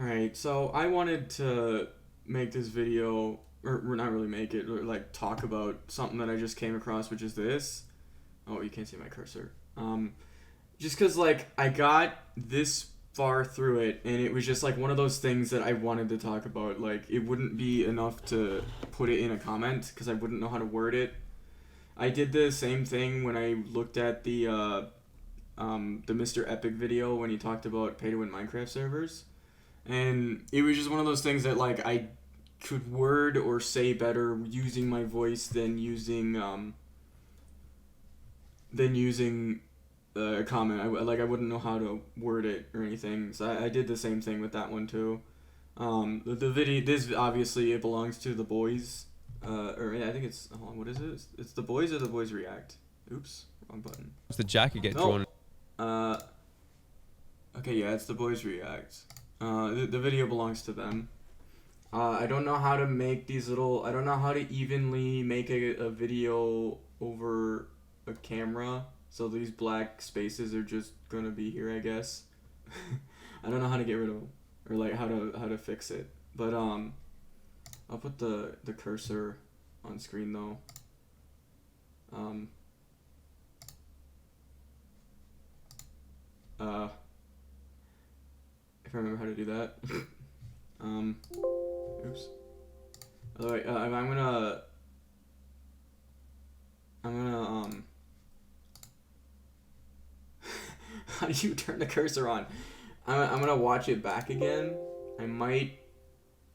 Alright, so I wanted to make this video, or not really make it, or like talk about something that I just came across, which is this. Oh, you can't see my cursor. Just because, like, I got this far through it, and it was just, like, one of those things that I wanted to talk about. Like, it wouldn't be enough to put it in a comment, because I wouldn't know how to word it. I did the same thing when I looked at the Mr. Epic video when he talked about pay-to-win Minecraft servers. And it was just one of those things that, like, I could word or say better using my voice than using a comment. I wouldn't know how to word it or anything. So I did the same thing with that one too. The video, this obviously it belongs to the boys. Or yeah, I think it's, hold on, what is it? It's the boys or the boys react. Oops, wrong button. Does the jacket get No. drawn? Okay, yeah, it's the boys react. The video belongs to them. I don't know how to make these little, I don't know how to evenly make a video over a camera. So these black spaces are just gonna be here, I guess. I don't know how to get rid of them, or like how to fix it. But I'll put the cursor on screen though. If I remember how to do that. Oops. Alright, I'm gonna how do you turn the cursor on? I'm gonna watch it back again. I might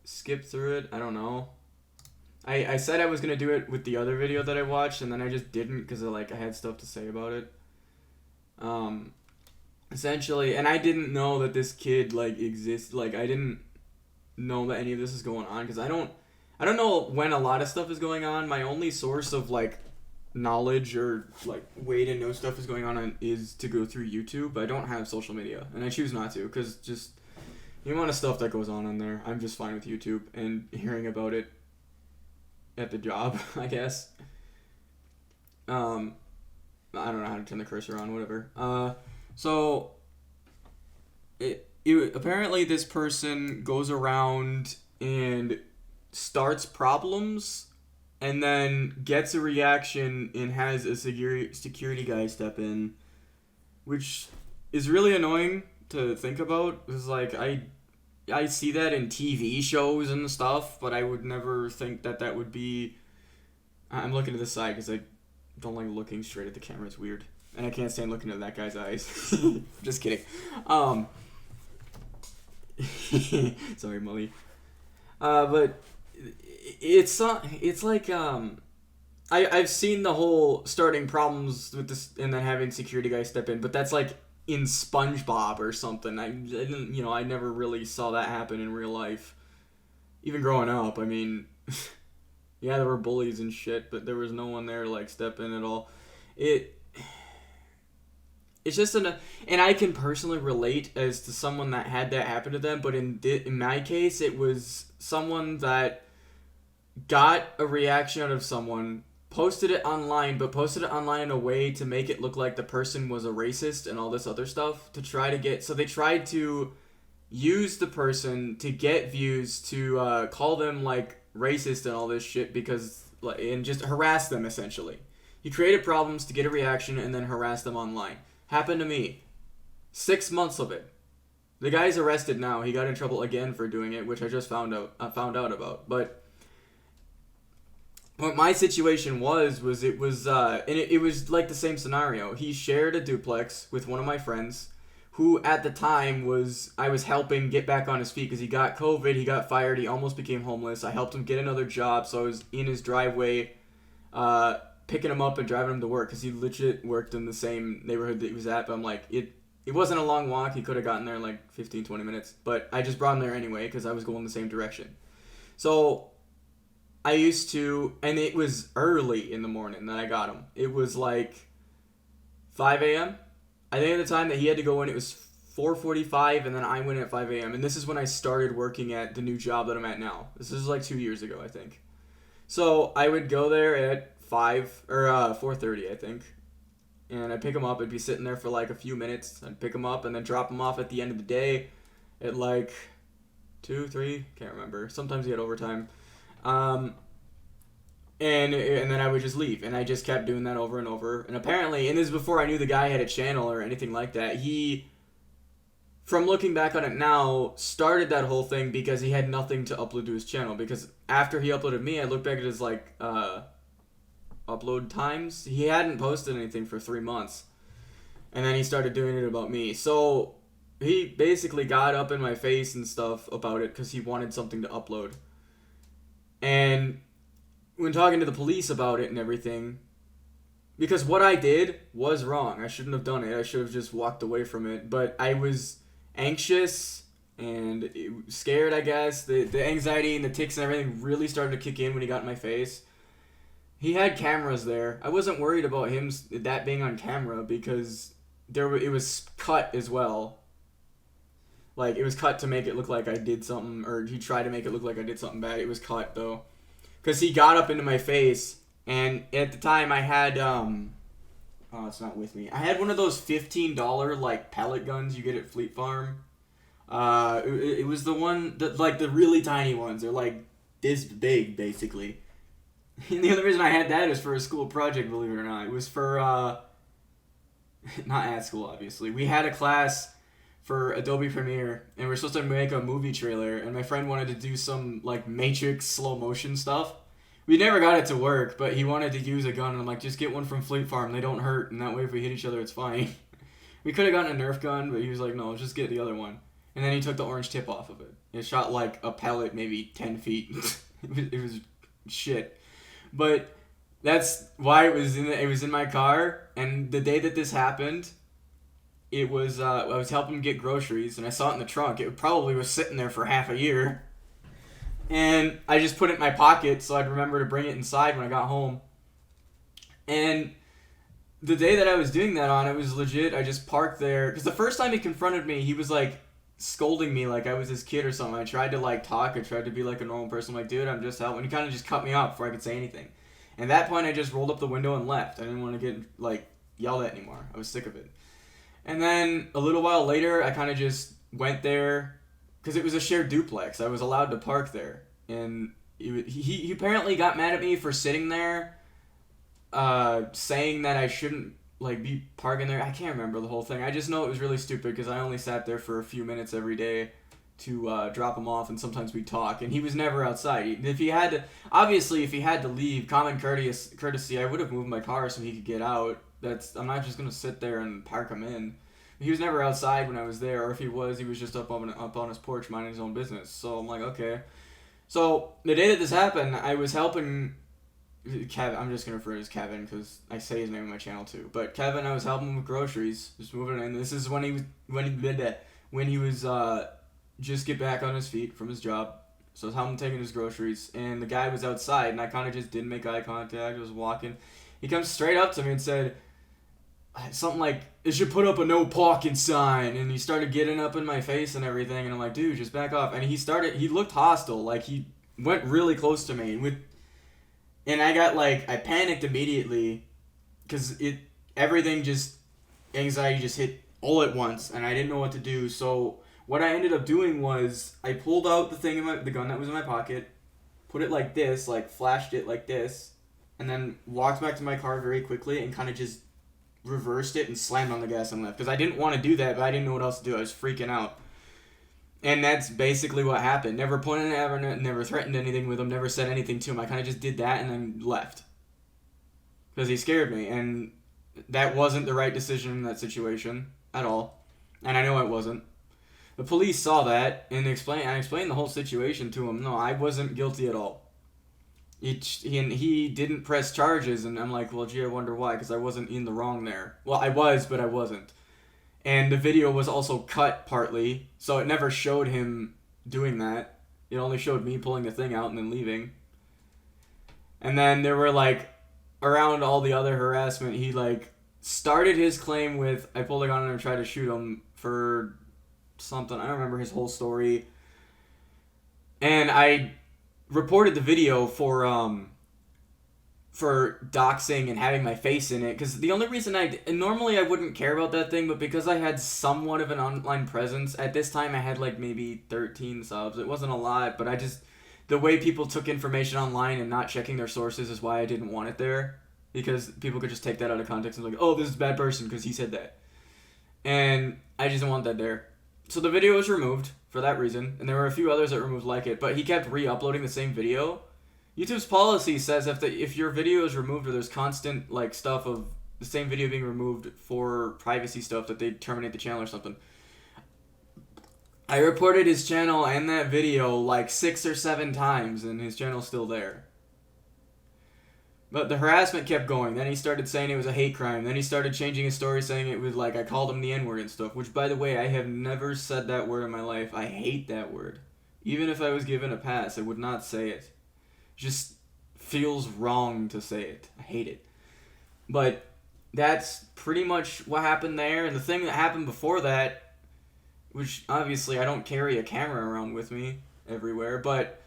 skip through it. I don't know. I said I was gonna do it with the other video that I watched, and then I just didn't because I had stuff to say about it. Essentially, and I didn't know that this kid exists. Like, I didn't know that any of this is going on because I don't know when a lot of stuff is going on. My only source of knowledge or way to know stuff is going on is to go through YouTube. I don't have social media, and I choose not to because just the amount of stuff that goes on there. I'm just fine with YouTube and hearing about it at the job, I guess. I don't know how to turn the cursor on. Whatever. So it apparently this person goes around and starts problems and then gets a reaction and has a security guy step in, which is really annoying to think about. Because I see that in TV shows and stuff, but I would never think that would be. I'm looking to the side because I don't like looking straight at the camera. It's weird, and I can't stand looking at that guy's eyes. Just kidding. Sorry, Molly. But it's like I've seen the whole starting problems with this and then having security guys step in, but that's like in SpongeBob or something. I didn't, I never really saw that happen in real life. Even growing up, I mean, yeah, there were bullies and shit, but there was no one there to step in at all. It's just and I can personally relate as to someone that had that happen to them, but in my case, it was someone that got a reaction out of someone, posted it online, but posted it online in a way to make it look like the person was a racist and all this other stuff to try to get. So they tried to use the person to get views, to call them racist and all this shit and just harass them essentially. He created problems to get a reaction and then harass them online. Happened to me. 6 months of it. The guy's arrested now. He got in trouble again for doing it, which I just found out about. But what my situation was it was like the same scenario. He shared a duplex with one of my friends, who at the time I was helping get back on his feet because he got COVID, he got fired, he almost became homeless. I helped him get another job, so I was in his driveway, picking him up and driving him to work because he legit worked in the same neighborhood that he was at. But I'm like, it wasn't a long walk. He could have gotten there in 15-20 minutes, but I just brought him there anyway because I was going the same direction. So I used to, and it was early in the morning that I got him. It was 5 a.m. I think at the time that he had to go in, it was 4:45, and then I went at 5 a.m. And this is when I started working at the new job that I'm at now. This is 2 years ago, I think. So I would go there at 4:30, I think, and I'd pick him up. I'd be sitting there for a few minutes. I'd pick him up and then drop him off at the end of the day at 2, 3, can't remember. Sometimes he had overtime. Um, and then I would just leave, and I just kept doing that over and over. And apparently, and this is before I knew the guy had a channel or anything like that. He, from looking back on it now, started that whole thing because he had nothing to upload to his channel. Because after he uploaded me, I looked back at his upload times. He hadn't posted anything for 3 months, and then he started doing it about me. So he basically got up in my face and stuff about it because he wanted something to upload. And when talking to the police about it and everything, because what I did was wrong. I shouldn't have done it. I should have just walked away from it. But I was anxious and scared, I guess. The anxiety and the tics and everything really started to kick in when he got in my face. He had cameras there. I wasn't worried about that being on camera because it was cut as well. Like, it was cut to make it look like I did something, or he tried to make it look like I did something bad. It was cut, though. Because he got up into my face, and at the time I had, oh, it's not with me. I had one of those $15, like, pellet guns you get at Fleet Farm. It was the one, like, the really tiny ones. They're, like, this big, basically. And the other reason I had that is for a school project, believe it or not. It was for, not at school, obviously. We had a class for Adobe Premiere, and we're supposed to make a movie trailer, and my friend wanted to do some, like, Matrix slow motion stuff. We never got it to work, but he wanted to use a gun, and I'm like, just get one from Fleet Farm, they don't hurt, and that way if we hit each other, it's fine. We could have gotten a Nerf gun, but he was like, no, just get the other one. And then he took the orange tip off of it. It shot, like, a pellet maybe 10 feet. It was shit. But that's why it was in my car, and the day that this happened, it was, I was helping him get groceries, and I saw it in the trunk. It probably was sitting there for half a year. And I just put it in my pocket so I'd remember to bring it inside when I got home. And the day that I was doing that on, it was legit. I just parked there. Because the first time he confronted me, he was, like, scolding me like I was his kid or something. I tried to, like, talk. I tried to be, like, a normal person. I'm like, dude, I'm just helping. He kind of just cut me off before I could say anything. And at that point, I just rolled up the window and left. I didn't want to get, like, yelled at anymore. I was sick of it. And then a little while later, I kind of just went there because it was a shared duplex. I was allowed to park there. And he apparently got mad at me for sitting there saying that I shouldn't, like, be parking there. I can't remember the whole thing. I just know it was really stupid because I only sat there for a few minutes every day to drop him off, and sometimes we'd talk. And he was never outside. If he had to leave, common courtesy, I would have moved my car so he could get out. I'm not just gonna sit there and park him in. He was never outside when I was there, or if he was just up on his porch minding his own business. So I'm like, okay. So the day that this happened, I was helping Kevin. I'm just gonna refer to him as Kevin because I say his name on my channel too. But Kevin, I was helping him with groceries, just moving in. This is when he was just get back on his feet from his job. So I was helping him taking his groceries, and the guy was outside, and I kind of just didn't make eye contact. I was walking. He comes straight up to me and said something like, "It should put up a no parking sign," and he started getting up in my face and everything, and I'm like, dude, just back off. And he looked hostile, like he went really close to me, and I panicked immediately because anxiety just hit all at once, and I didn't know what to do. So what I ended up doing was I pulled out the gun that was in my pocket, put it like this, like flashed it like this, and then walked back to my car very quickly and kind of just reversed it and slammed on the gas and left. Because I didn't want to do that, but I didn't know what else to do. I was freaking out. And that's basically what happened. Never pointed at him, never threatened anything with him, never said anything to him. I kind of just did that and then left. Because he scared me. And that wasn't the right decision in that situation at all. And I know it wasn't. The police saw that and I explained the whole situation to him. No, I wasn't guilty at all. He didn't press charges, and I'm like, well, gee, I wonder why, because I wasn't in the wrong there. Well, I was, but I wasn't. And the video was also cut partly, so it never showed him doing that. It only showed me pulling the thing out and then leaving. And then there were, like, around all the other harassment, he, like, started his claim with, I pulled a gun on him and tried to shoot him for something. I don't remember his whole story. And I reported the video for for doxing and having my face in it, because the only reason and normally I wouldn't care about that thing, but because I had somewhat of an online presence at this time, I had like maybe 13 subs. It wasn't a lot, but the way people took information online and not checking their sources is why I didn't want it there, because people could just take that out of context and be like, oh, this is a bad person because he said that, and I just didn't want that there. So the video was removed for that reason, and there were a few others that removed like it, but he kept re-uploading the same video. YouTube's policy says if your video is removed or there's constant like stuff of the same video being removed for privacy stuff, that they terminate the channel or something. I reported his channel and that video like 6 or 7 times, and his channel's still there. But the harassment kept going. Then he started saying it was a hate crime. Then he started changing his story, saying it was like I called him the N-word and stuff. Which, by the way, I have never said that word in my life. I hate that word. Even if I was given a pass, I would not say it. Just feels wrong to say it. I hate it. But that's pretty much what happened there. And the thing that happened before that, which obviously I don't carry a camera around with me everywhere, but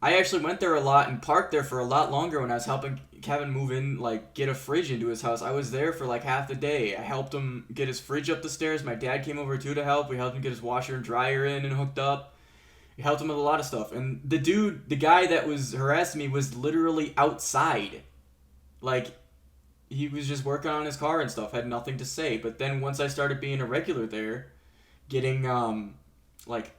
I actually went there a lot and parked there for a lot longer when I was helping Kevin move in, like get a fridge into his house. I was there for like half the day. I helped him get his fridge up the stairs. My dad came over too to help. We helped him get his washer and dryer in and hooked up. He helped him with a lot of stuff. And the guy that was harassing me was literally outside. Like, he was just working on his car and stuff, had nothing to say. But then once I started being a regular there, getting, like,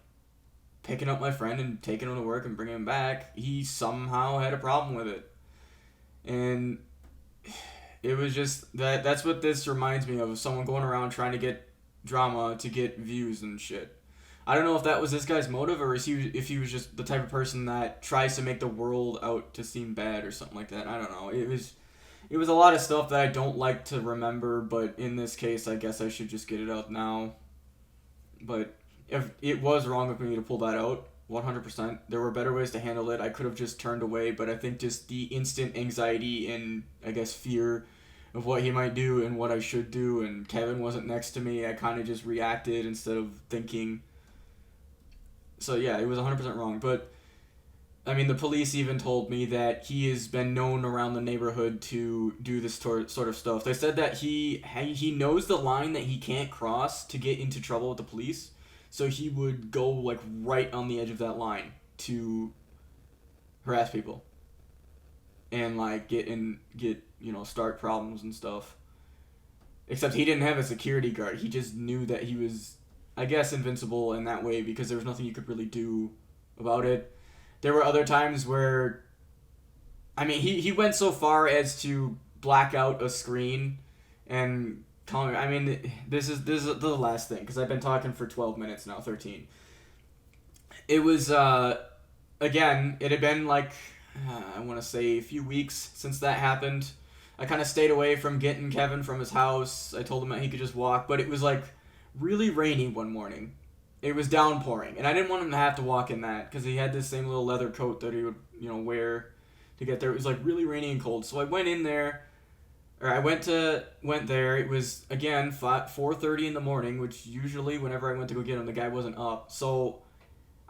picking up my friend and taking him to work and bringing him back, he somehow had a problem with it. And it was just, that's what this reminds me of someone going around trying to get drama to get views and shit. I don't know if that was this guy's motive or if he was just the type of person that tries to make the world out to seem bad or something like that. I don't know. It was a lot of stuff that I don't like to remember, but in this case, I guess I should just get it out now. But if it was wrong of me to pull that out, 100%. There were better ways to handle it. I could have just turned away, but I think just the instant anxiety and, I guess, fear of what he might do and what I should do, and Kevin wasn't next to me, I kind of just reacted instead of thinking. So yeah, it was 100% wrong. But, I mean, the police even told me that he has been known around the neighborhood to do this sort of stuff. They said that he knows the line that he can't cross to get into trouble with the police. So he would go, like, right on the edge of that line to harass people. And, like, start problems and stuff. Except he didn't have a security guard. He just knew that he was, I guess, invincible in that way because there was nothing you could really do about it. There were other times where, I mean, he went so far as to black out a screen and tell me, I mean, this is the last thing because I've been talking for 12 minutes now, 13. It was, again, it had been like, I want to say a few weeks since that happened. I kind of stayed away from getting Kevin from his house. I told him that he could just walk, but it was like really rainy one morning. It was downpouring, and I didn't want him to have to walk in that because he had this same little leather coat that he would, wear to get there. It was like really rainy and cold, so I went in there, or I went there. It was again 4:30 in the morning, which usually whenever I went to go get him, the guy wasn't up. So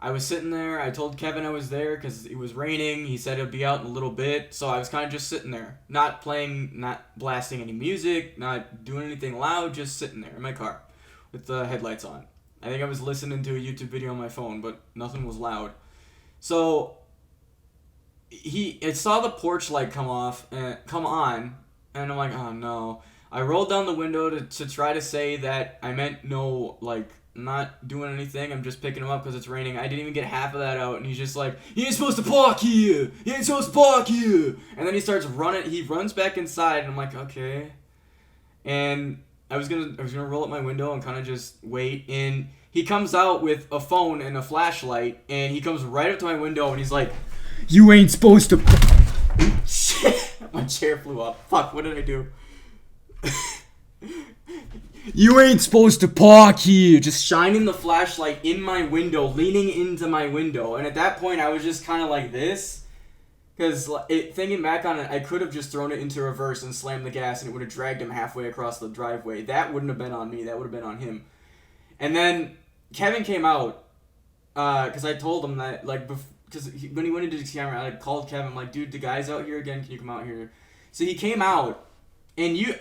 I was sitting there. I told Kevin I was there because it was raining. He said it'd be out in a little bit, so I was kind of just sitting there, not playing, not blasting any music, not doing anything loud, just sitting there in my car with the headlights on. I think I was listening to a YouTube video on my phone, but nothing was loud. So I saw the porch light come on, and I'm like, oh no. I rolled down the window to try to say that I meant no, like, not doing anything. I'm just picking him up because it's raining. I didn't even get half of that out, and he's just like, "You ain't supposed to park here. You ain't supposed to park here." And then he starts running. He runs back inside, and I'm like, okay. And I was gonna roll up my window and kind of just wait. And he comes out with a phone and a flashlight, and he comes right up to my window, and he's like, "You ain't supposed to." Shit! My chair flew up. Fuck! What did I do? "You ain't supposed to park here." Just shining the flashlight in my window, leaning into my window. And at that point, I was just kind of like this. Because thinking back on it, I could have just thrown it into reverse and slammed the gas, and it would have dragged him halfway across the driveway. That wouldn't have been on me. That would have been on him. And then Kevin came out, because I told him that, like, because when he went into the camera, I called Kevin. I'm like, dude, the guy's out here again. Can you come out here? So he came out, and you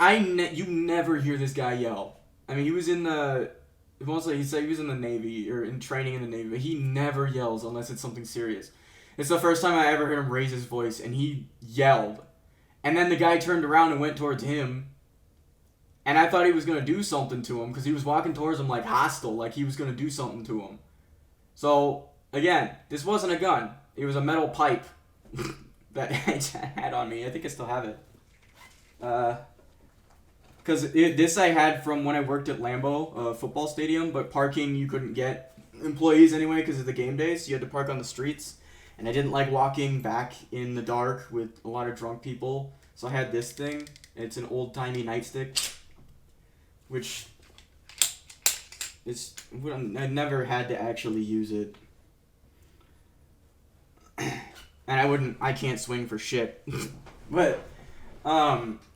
never hear this guy yell. I mean, he was in the. Mostly, he said he was in the Navy or in training in the Navy, but he never yells unless it's something serious. It's the first time I ever heard him raise his voice, and he yelled. And then the guy turned around and went towards him, and I thought he was going to do something to him because he was walking towards him like hostile, like he was going to do something to him. So, again, this wasn't a gun. It was a metal pipe that I had on me. I think I still have it. Because this I had from when I worked at Lambeau football stadium, but parking you couldn't get employees anyway because of the game days. So you had to park on the streets, and I didn't like walking back in the dark with a lot of drunk people. So I had this thing. It's an old-timey nightstick, which is I never had to actually use it, and I can't swing for shit, but.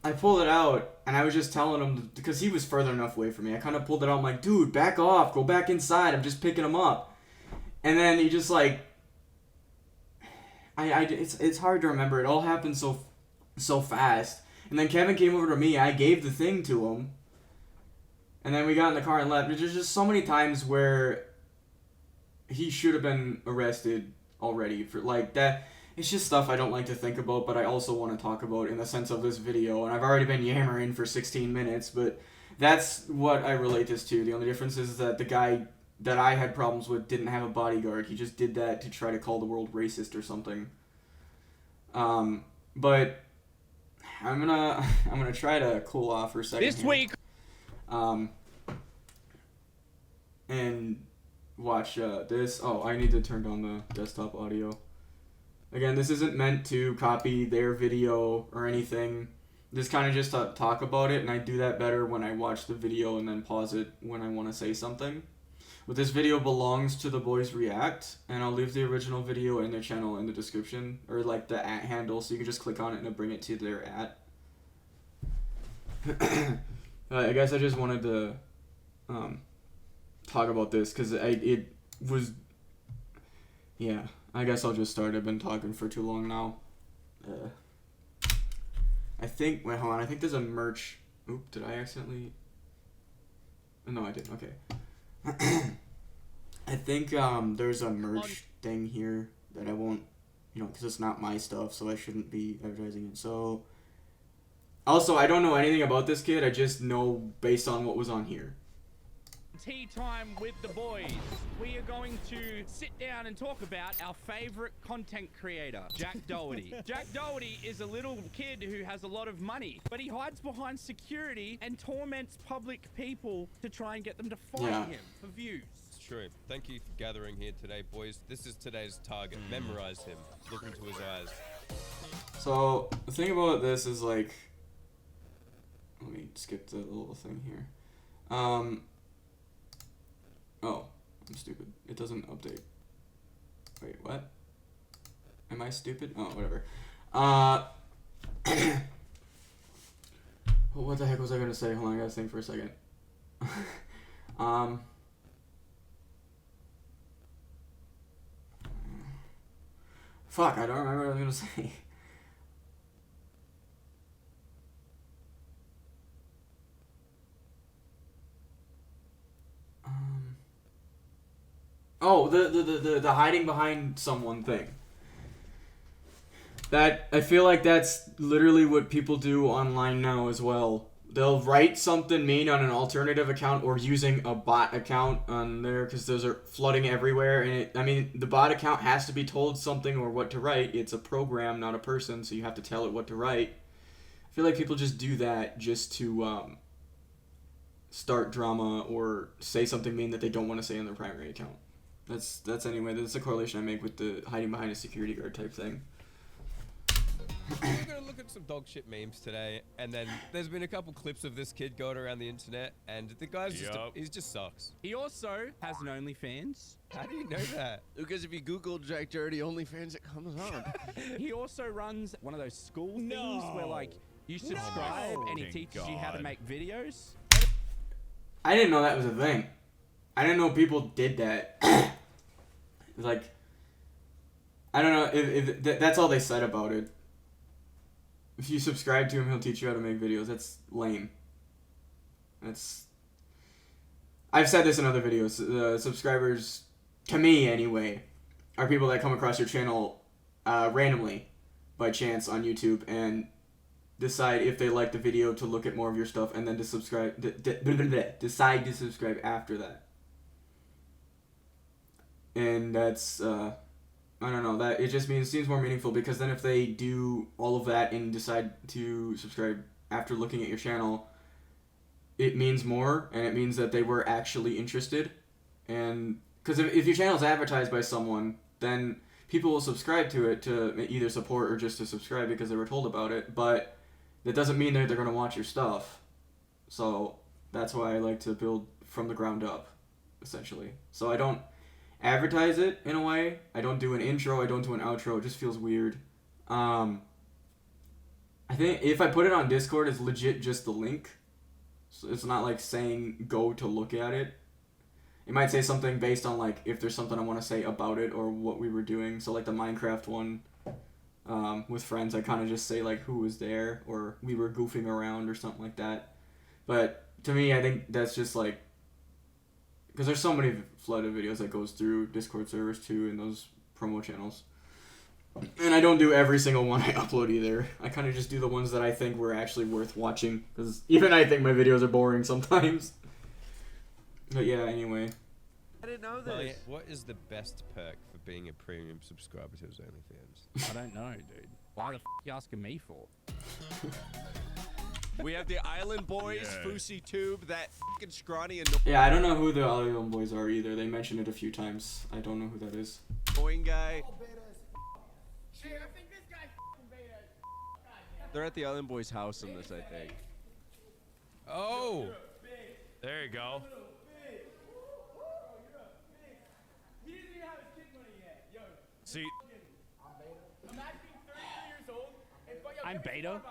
I pulled it out, and I was just telling him, because he was further enough away from me, I kind of pulled it out, I'm like, dude, back off, go back inside, I'm just picking him up. And then he just, like, it's hard to remember, it all happened so fast. And then Kevin came over to me, I gave the thing to him, and then we got in the car and left. There's just so many times where he should have been arrested already for, like, that. It's just stuff I don't like to think about, but I also want to talk about in the sense of this video. And I've already been yammering for 16 minutes, but that's what I relate this to. The only difference is that the guy that I had problems with didn't have a bodyguard. He just did that to try to call the world racist or something. But I'm gonna try to cool off for a second. This week. And watch this. Oh, I need to turn down the desktop audio. Again, this isn't meant to copy their video or anything. This kind of just to talk about it, and I do that better when I watch the video and then pause it when I want to say something. But this video belongs to The Boys React, and I'll leave the original video in their channel in the description, or like the @ handle, so you can just click on it and it'll bring it to their @ I guess I just wanted to talk about this, because it was... Yeah. I guess I'll just start. I've been talking for too long now. I think... Wait, hold on. I think there's a merch... Oop, did I accidentally... No, I didn't. Okay. I think there's a merch thing here that I won't... because it's not my stuff, so I shouldn't be advertising it. So... Also, I don't know anything about this kid. I just know based on what was on here. Tea time with the boys. We are going to sit down and talk about our favorite content creator, Jack Doherty. Jack Doherty is a little kid who has a lot of money, but he hides behind security and torments public people to try and get them to fight him for views. It's true. Thank you for gathering here today, boys. This is today's target. Memorize him. Look into his eyes. So, the thing about this is, like... Let me skip the little thing here. Oh, I'm stupid. It doesn't update. Wait, what? Am I stupid? Oh, whatever. What the heck was I gonna say? Hold on, I gotta think for a second. Fuck, I don't remember what I was gonna say. Oh, the hiding behind someone thing. That, I feel like that's literally what people do online now as well. They'll write something mean on an alternative account or using a bot account on there, because those are flooding everywhere. And the bot account has to be told something or what to write. It's a program, not a person, so you have to tell it what to write. I feel like people just do that just to start drama or say something mean that they don't want to say on their primary account. That's a correlation I make with the hiding behind a security guard type thing. We're gonna look at some dog shit memes today, and then there's been a couple clips of this kid going around the internet, and the guy's he just sucks. He also has an OnlyFans. How do you know that? Because if you Google Jack Doherty OnlyFans, it comes on. He also runs one of those school things where, like, you subscribe and he teaches you how to make videos. I didn't know that was a thing. I didn't know people did that. Like, I don't know if that's all they said about it. If you subscribe to him, he'll teach you how to make videos. That's lame. I've said this in other videos. Subscribers, to me anyway, are people that come across your channel randomly, by chance on YouTube, and decide if they like the video to look at more of your stuff, and then to subscribe. Decide to subscribe after that. And that's I don't know, that it just seems more meaningful, because then if they do all of that and decide to subscribe after looking at your channel, it means more, and it means that they were actually interested. And because if your channel is advertised by someone, then people will subscribe to it to either support or just to subscribe because they were told about it, but that doesn't mean that they're going to watch your stuff. So that's why I like to build from the ground up, essentially. So I don't advertise it in a way. I don't do an intro, I don't do an outro. It just feels weird. I think if I put it on Discord, it's legit just the link. So it's not like saying go to look at it. It might say something based on like if there's something I want to say about it or what we were doing. So like the Minecraft one with friends, I kind of just say like who was there or we were goofing around or something like that. But to me, I think that's just like, because there's so many flooded videos that goes through Discord servers too in those promo channels. And I don't do every single one I upload either. I kind of just do the ones that I think were actually worth watching, because even I think my videos are boring sometimes. But yeah, anyway. I didn't know Well, this. what is the best perk for being a premium subscriber to his OnlyFans? I don't know, dude. Why the f you asking me for? We have the Island Boys, Fousey Tube, that fucking scrawny Yeah, I don't know who the Island Boys are either. They mentioned it a few times. I don't know who that is. annoying guy. They're at the Island Boys house in this, I think. Oh! There you go. See, I'm beta.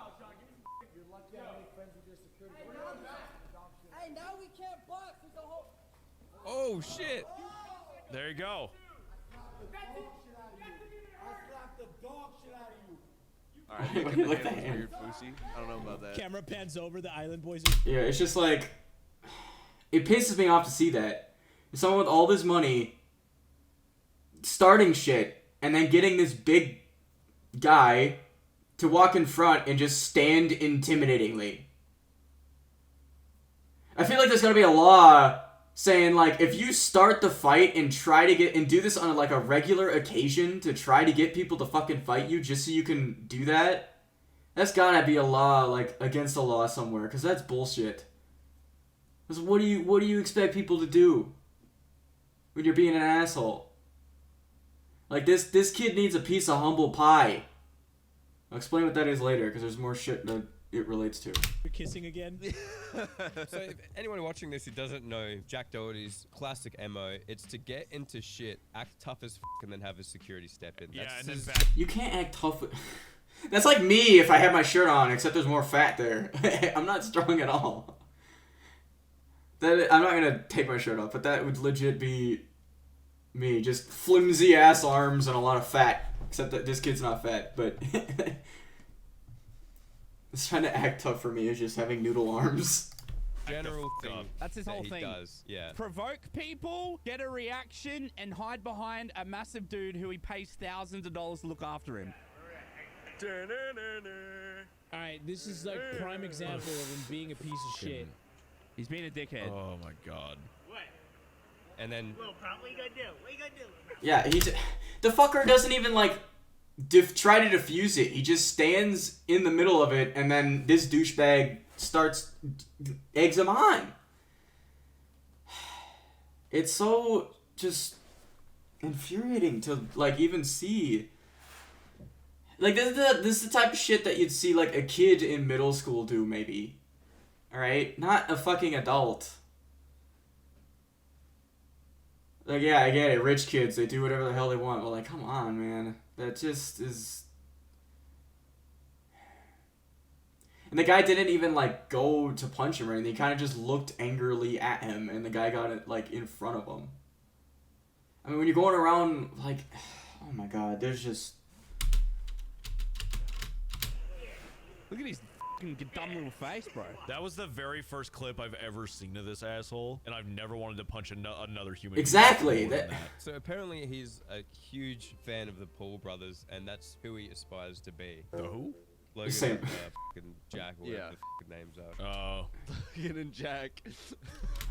Hey, now we can't box. There's a whole. Oh shit! there you go. Alright, Look that at the was hand. weird, Fousey. I don't know about that. Camera pans over. The Island Boys. Yeah, it's just like, it pisses me off to see that. Someone with all this money starting shit and then getting this big guy to walk in front and just stand intimidatingly. I feel like there's gotta be a law saying like if you start the fight and try to get and do this on like a regular occasion to try to get people to fucking fight you just so you can do that, that's gotta be a law, like against the law somewhere, because that's bullshit. Because what do you expect people to do when you're being an asshole? Like this kid needs a piece of humble pie. I'll explain what that is later, because there's more shit that it relates to. You're kissing again. So if anyone watching this who doesn't know Jack Doherty's classic MO, it's to get into shit, act tough as f, and then have his security step in. Yeah, That's and then his- back. You can't act tough with... That's like me if I have my shirt on, except there's more fat there. I'm not strong at all. I'm not gonna take my shirt off, but that would legit be me. Just flimsy ass arms and a lot of fat. Except that this kid's not fat, but... It's trying to act tough for me is just having noodle arms. general thing. That's his that whole he thing. Does. Yeah. Provoke people, get a reaction, and hide behind a massive dude who he pays thousands of dollars to look after him. All right, this is like prime example of him being a piece of shit. He's being a dickhead. Oh my god. And then Yeah, the fucker doesn't even like try to defuse it. He just stands in the middle of it, and then this douchebag starts eggs him on. It's so just infuriating to like even see. Like this is the type of shit that you'd see like a kid in middle school do maybe. All right, not a fucking adult. Like, yeah, I get it. Rich kids, they do whatever the hell they want. But, like, come on, man. That just is... And the guy didn't even, like, go to punch him or anything. He kind of just looked angrily at him, and the guy got it, like, in front of him. I mean, when you're going around, like... Oh my god, there's just... Look at his fucking dumb little face, bro. That was the very first clip I've ever seen of this asshole, and I've never wanted to punch another human being Exactly. more than That... So apparently he's a huge fan of the Paul brothers, and that's who he aspires to be. The who? Logan Same. and fucking Jack, or whatever the fucking names are. Oh. Logan and Jack.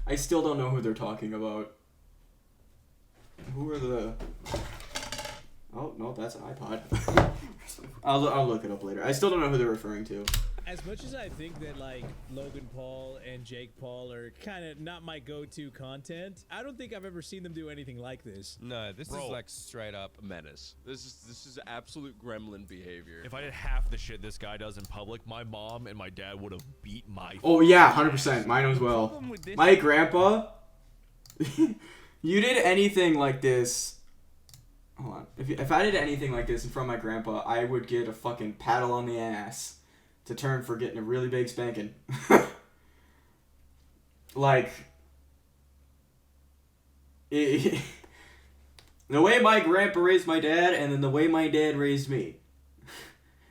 I still don't know who they're talking about. Who are the... Oh, no, that's an iPod. I'll look it up later. I still don't know who they're referring to. As much as I think that like Logan Paul and Jake Paul are kind of not my go-to content, I don't think I've ever seen them do anything like this. No, this Bro. is like straight up. Menace. This is absolute gremlin behavior. If I did half the shit this guy does in public, my mom and my dad would have beat my... Oh, yeah, 100%. Mine as well. Problem with this- My grandpa... You did anything like this... Hold on. If I did anything like this in front of my grandpa, I would get a fucking paddle on the ass to turn for getting a really big spanking. Like... the way my grandpa raised my dad, and then the way my dad raised me.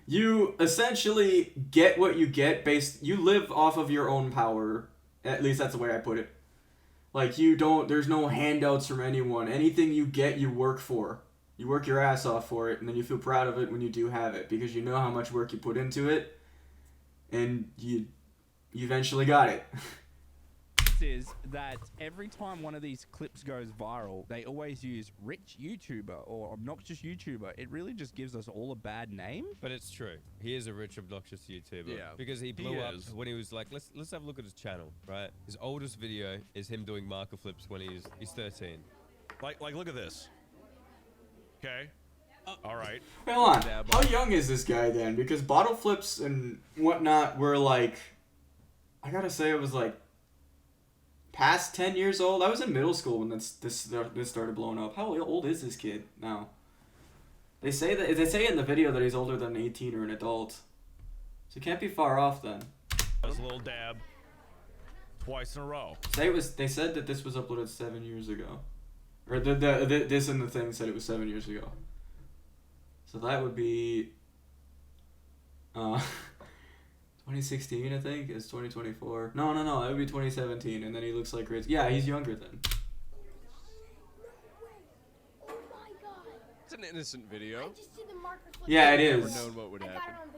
You essentially get what you get based... You live off of your own power. At least that's the way I put it. Like, you don't... There's no handouts from anyone. Anything you get, you work for. You work your ass off for it, and then you feel proud of it when you do have it. Because you know how much work you put into it. And you eventually got it. is that every time one of these clips goes viral, they always use rich YouTuber or obnoxious YouTuber. It really just gives us all a bad name. But it's true. He is a rich, obnoxious YouTuber. Yeah. Because he blew up is. when he was like, let's have a look at his channel, right? His oldest video is him doing marker flips when he's 13. Like, look at this. Okay. All right. Wait, hold on. How young is this guy then? Because bottle flips and whatnot were like... I gotta say it was like... Past 10 years old. I was in middle school when this started blowing up. How old is this kid now? They say in the video that he's older than 18 or an adult. So he can't be far off then. That was a little dab. Twice in a row. They said that this was uploaded 7 years ago. Or this and the thing said it was 7 years ago. So that would be 2016, I think. It's 2024. No, that would be 2017. And then he looks like yeah, he's younger then. Oh my god. It's an innocent video. I just did the marker flip. Yeah, it Never is. known what would I got happen. it on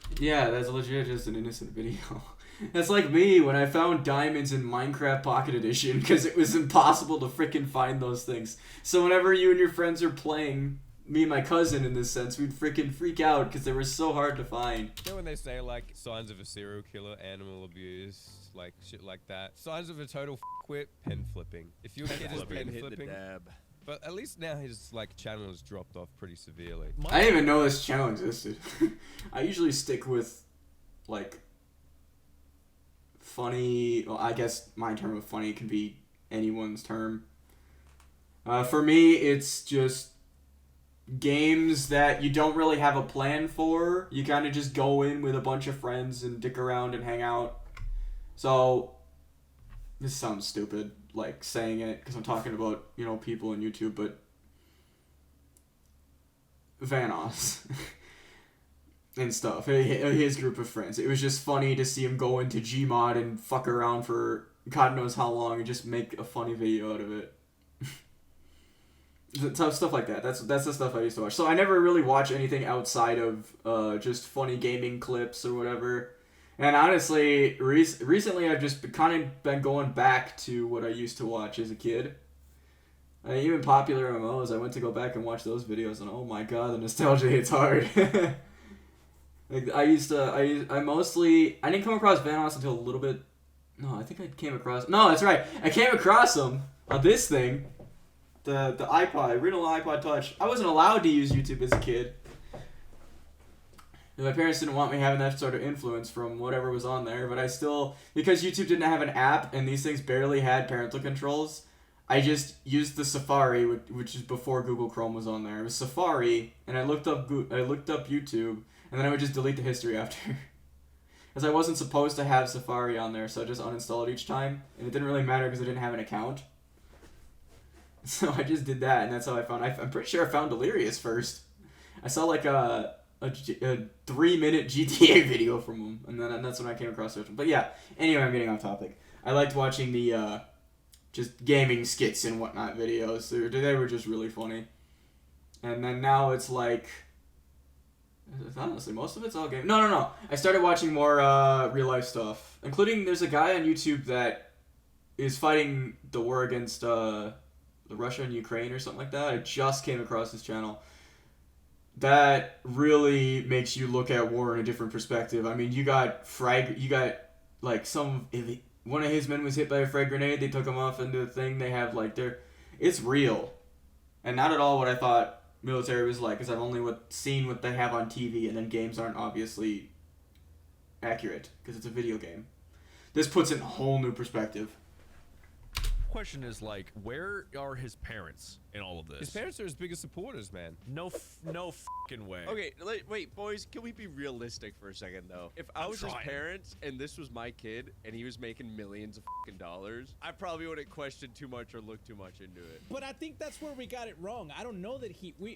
video. Yeah, that's legit just an innocent video. That's like me when I found diamonds in Minecraft Pocket Edition because it was impossible to freaking find those things. So whenever you and your friends are playing, me and my cousin in this sense, we'd freaking freak out because they were so hard to find. You know when they say like signs of a serial killer, animal abuse, like shit like that? Signs of a total f***wit, pen flipping. If your kid is pen Hit the flipping, dab. but at least now his like channel has dropped off pretty severely. I didn't even know this channel existed. I usually stick with, like, funny... Well, I guess my term of funny can be anyone's term. For me, it's just games that you don't really have a plan for. You kind of just go in with a bunch of friends and dick around and hang out. So, this sounds stupid, like, saying it, because I'm talking about, you know, people on YouTube, but... Vanoss. And stuff. His group of friends. It was just funny to see him go into Gmod and fuck around for God knows how long and just make a funny video out of it. Stuff like that. That's the stuff I used to watch. So I never really watch anything outside of just funny gaming clips or whatever. And honestly, recently I've just kind of been going back to what I used to watch as a kid. Even popular MMOs, I went to go back and watch those videos, and oh my god, the nostalgia hits hard. Like I didn't come across Vanoss until a little bit. No, I think I came across. No, that's right. I came across him on this thing, the iPod, original iPod Touch. I wasn't allowed to use YouTube as a kid. My parents didn't want me having that sort of influence from whatever was on there, but I still, because YouTube didn't have an app and these things barely had parental controls, I just used the Safari, which is before Google Chrome was on there. It was Safari, and I looked up YouTube, and then I would just delete the history after. Because I wasn't supposed to have Safari on there, so I just uninstalled it each time, and it didn't really matter because I didn't have an account. So I just did that, and that's how I found. I'm pretty sure I found Delirious first. I saw like a 3-minute GTA video from him, and then that's when I came across it. But yeah, anyway, I'm getting off topic. I liked watching the just gaming skits and whatnot videos. They were just really funny. And then now it's like, honestly, most of it's all game. No. I started watching more real life stuff, including there's a guy on YouTube that is fighting the war against the Russia and Ukraine or something like that. I just came across his channel. That really makes you look at war in a different perspective. I mean, you got like one of his men was hit by a frag grenade. They took him off into a thing. They have like it's real, and not at all what I thought military was like. Because I've only seen what they have on TV, and then games aren't obviously accurate because it's a video game. This puts it in a whole new perspective. Question is like, where are his parents in all of this? His parents are his biggest supporters, man. No fucking way. Okay, wait, boys, can we be realistic for a second, though? If I was his trying. parents and this was my kid and he was making millions of fucking dollars, I probably wouldn't question too much or look too much into it. But I think that's where we got it wrong. I don't know that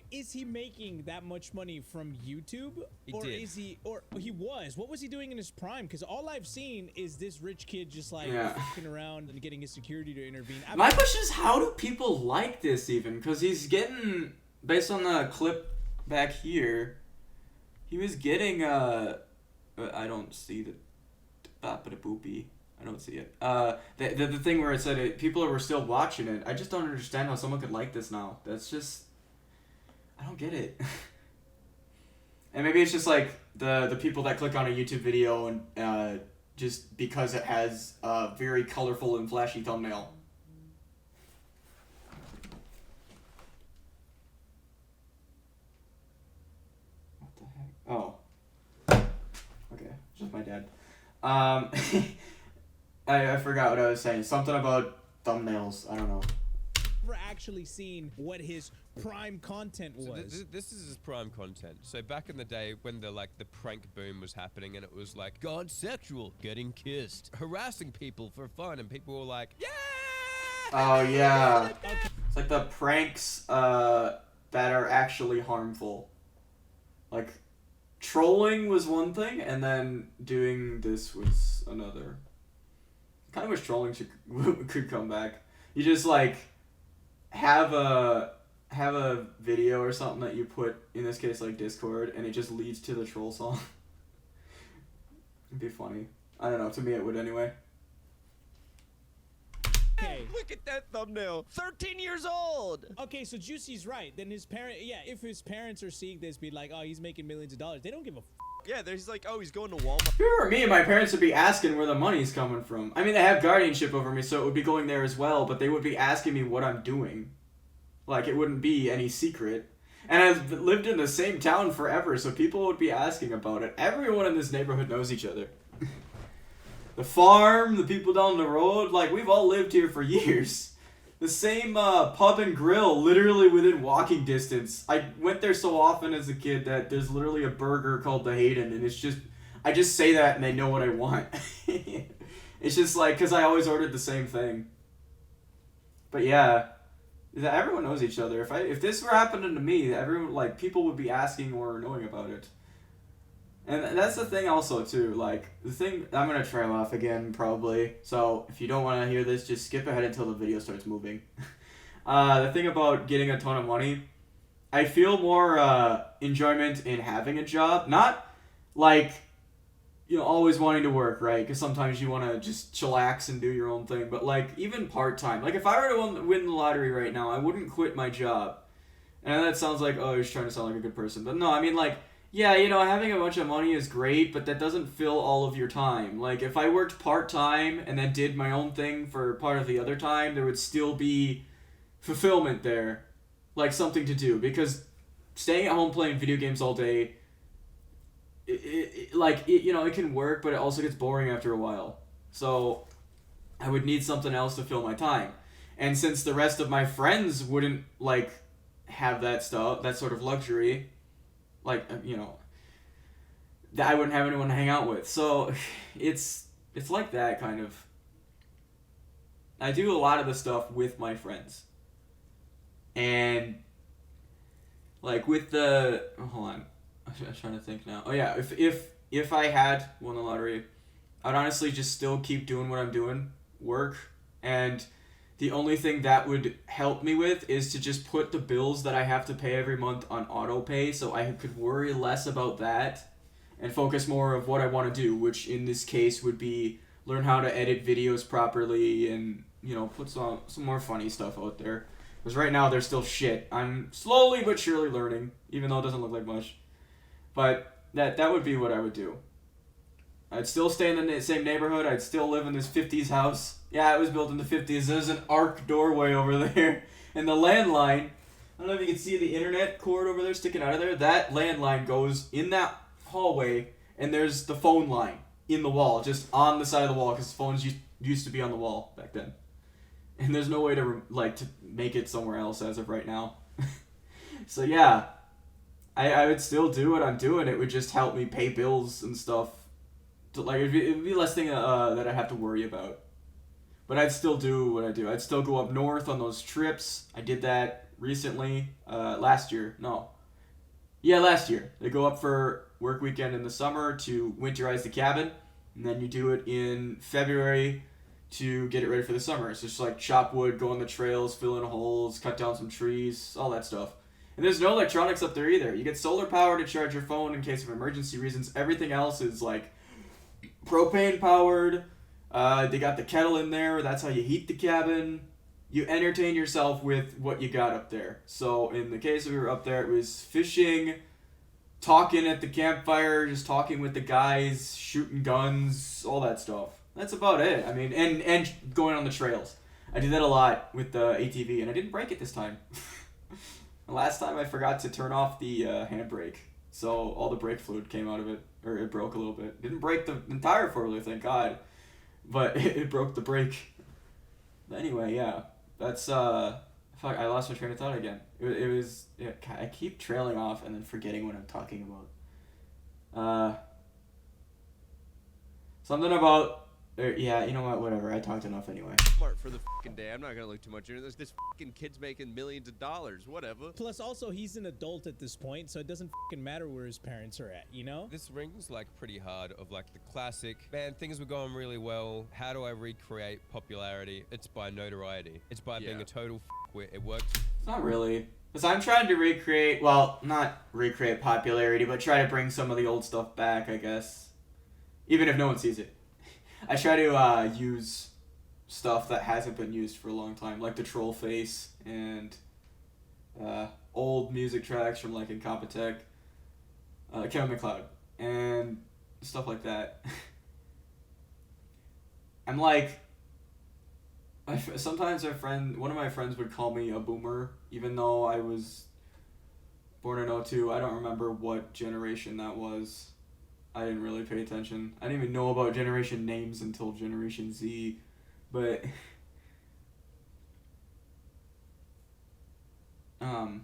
is he making that much money from YouTube? He or did. is he, or he was? What was he doing in his prime? Because all I've seen is this rich kid just like fucking around and getting his security to intervene. My question is, how do people like this even? Because he's getting, based on the clip back here, he was getting, I don't see the boopy. I don't see it. The thing where it said people were still watching it. I just don't understand how someone could like this now. That's just, I don't get it. And maybe it's just like the people that click on a YouTube video and just because it has a very colorful and flashy thumbnail. Oh. Okay, just my dad. I forgot what I was saying. Something about thumbnails. I don't know. Never actually seen what his prime content was. So this is his prime content. So back in the day when the prank boom was happening and it was like, gone sexual, getting kissed, harassing people for fun, and people were like, yeah! Oh yeah. It's like the pranks that are actually harmful. Like trolling was one thing, and then doing this was another. I kind of wish trolling could come back. You just like have a video or something that you put, in this case like Discord, and it just leads to the troll song. It'd be funny. I don't know, to me it would anyway. Okay. Look at that thumbnail. 13 years old. Okay, so Juicy's right. Then his if his parents are seeing this, be like, oh, he's making millions of dollars. They don't give a Yeah, there's like, oh, he's going to Walmart. If it were me, my parents would be asking where the money's coming from. I mean, they have guardianship over me, so it would be going there as well, but they would be asking me what I'm doing. Like, it wouldn't be any secret. And I've lived in the same town forever, so people would be asking about it. Everyone in this neighborhood knows each other. The farm, the people down the road, like, we've all lived here for years. The same pub and grill, literally within walking distance. I went there so often as a kid that there's literally a burger called the Hayden, and it's just, I just say that and they know what I want. It's just like, because I always ordered the same thing. But yeah, everyone knows each other. If this were happening to me, everyone, like, people would be asking or knowing about it. And that's the thing also, too. Like, the thing... I'm going to trail off again, probably. So, if you don't want to hear this, just skip ahead until the video starts moving. The thing about getting a ton of money, I feel more enjoyment in having a job. Not, like, you know, always wanting to work, right? Because sometimes you want to just chillax and do your own thing. But, like, even part-time. Like, if I were to win the lottery right now, I wouldn't quit my job. And I know that sounds like, oh, you're just trying to sound like a good person. But no, I mean, like... Yeah, you know, having a bunch of money is great, but that doesn't fill all of your time. Like, if I worked part-time and then did my own thing for part of the other time, there would still be fulfillment there. Like, something to do. Because staying at home playing video games all day, you know, it can work, but it also gets boring after a while. So, I would need something else to fill my time. And since the rest of my friends wouldn't, like, have that stuff, that sort of luxury... Like, you know, that I wouldn't have anyone to hang out with. So, it's like that, kind of. I do a lot of the stuff with my friends. And like with the hold on, I'm trying to think now. Oh yeah, if I had won the lottery, I'd honestly just still keep doing what I'm doing, work, and the only thing that would help me with is to just put the bills that I have to pay every month on auto pay, so I could worry less about that and focus more of what I want to do, which in this case would be learn how to edit videos properly and, you know, put some more funny stuff out there. Because right now they're still shit. I'm slowly but surely learning, even though it doesn't look like much. But that would be what I would do. I'd still stay in the same neighborhood. I'd still live in this 50s house. Yeah, it was built in the 50s. There's an arc doorway over there. And the landline, I don't know if you can see the internet cord over there sticking out of there. That landline goes in that hallway, and there's the phone line in the wall, just on the side of the wall, because phones used to be on the wall back then. And there's no way to to make it somewhere else as of right now. So yeah, I would still do what I'm doing. It would just help me pay bills and stuff. Like it'd be less thing that I have to worry about. But I'd still do what I do. I'd still go up north on those trips. I did that recently, last year. No. Yeah, last year. They go up for work weekend in the summer to winterize the cabin, and then you do it in February to get it ready for the summer. So it's just like chop wood, go on the trails, fill in holes, cut down some trees, all that stuff. And there's no electronics up there either. You get solar power to charge your phone in case of emergency reasons. Everything else is like propane powered. They got the kettle in there. That's how you heat the cabin. You entertain yourself with what you got up there. So in the case we were up there, it was fishing, talking at the campfire, just talking with the guys, shooting guns, all that stuff. That's about it. I mean, and going on the trails. I did that a lot with the ATV, and I didn't break it this time. Last time I forgot to turn off the handbrake, so all the brake fluid came out of it, or it broke a little bit. Didn't break the entire four-wheeler, thank God, but it broke the brake. But anyway, yeah, that's fuck, I lost my train of thought again. It was yeah, I keep trailing off and then forgetting what I'm talking about. Something about. Yeah, you know what? Whatever. I talked enough anyway. Smart for the fucking day. I'm not gonna look too much into this. This fucking kid's making millions of dollars. Whatever. Plus, also, he's an adult at this point, so it doesn't fucking matter where his parents are at, you know? This rings like pretty hard of like the classic, man, things were going really well. How do I recreate popularity? It's by notoriety. It's by being a total f***wit. It worked. It's not really. Because I'm trying to recreate, well, not recreate popularity, but try to bring some of the old stuff back, I guess. Even if no one sees it. I try to use stuff that hasn't been used for a long time, like the troll face and old music tracks from like Incompetech, Kevin MacLeod, and stuff like that. I'm like, sometimes one of my friends would call me a boomer, even though I was born in 02. I don't remember what generation that was. I didn't really pay attention. I didn't even know about generation names until Generation Z, but I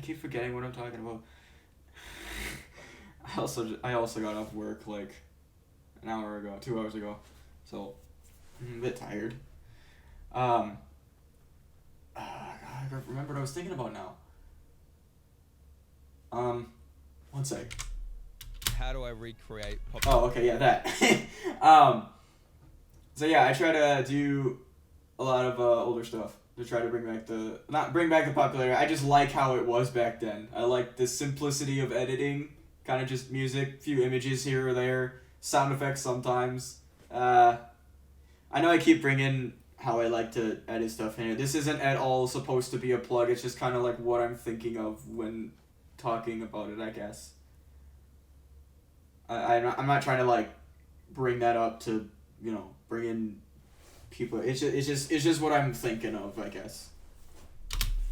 keep forgetting what I'm talking about. I also got off work like an hour ago, 2 hours ago, so I'm a bit tired. God, I remember what I was thinking about now. One sec. How do I recreate Oh, okay, yeah, that. So yeah, I try to do a lot of older stuff to try to bring back not bring back the popularity. I just like how it was back then. I like the simplicity of editing, kind of just music, few images here or there, sound effects sometimes. I know I keep bringing how I like to edit stuff in here. This isn't at all supposed to be a plug. It's just kind of like what I'm thinking of when talking about it, I guess. I'm not trying to like bring that up to, you know, bring in people. It's just what I'm thinking of, I guess.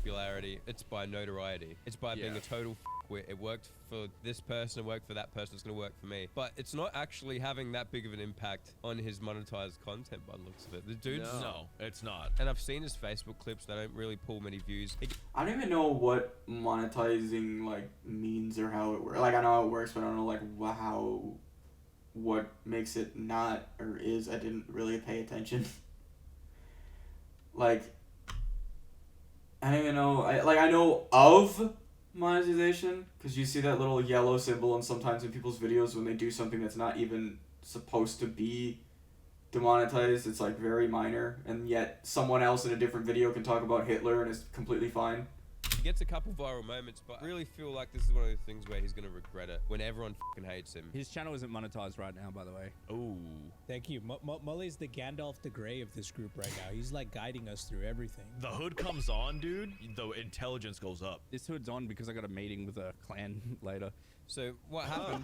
popularity? It's by notoriety. It's by being a total f***wit. It worked for this person, it worked for that person, it's gonna work for me. But it's not actually having that big of an impact on his monetized content by the looks of it. The dude's... No, it's not. And I've seen his Facebook clips, they don't really pull many views. I don't even know what monetizing like means or how it works. Like I know how it works, but I don't know like what makes it not or is. I didn't really pay attention. Like I don't even know. I know of monetization because you see that little yellow symbol, and sometimes in people's videos when they do something that's not even supposed to be demonetized, it's like very minor, and yet someone else in a different video can talk about Hitler and it's completely fine. He gets a couple viral moments, but I really feel like this is one of the things where he's gonna regret it when everyone fucking hates him. His channel isn't monetized right now, by the way. Ooh. Thank you. Mully's the Gandalf the Grey of this group right now. He's like guiding us through everything. The hood comes on, dude. The intelligence goes up. This hood's on because I got a meeting with a clan later. So what happened?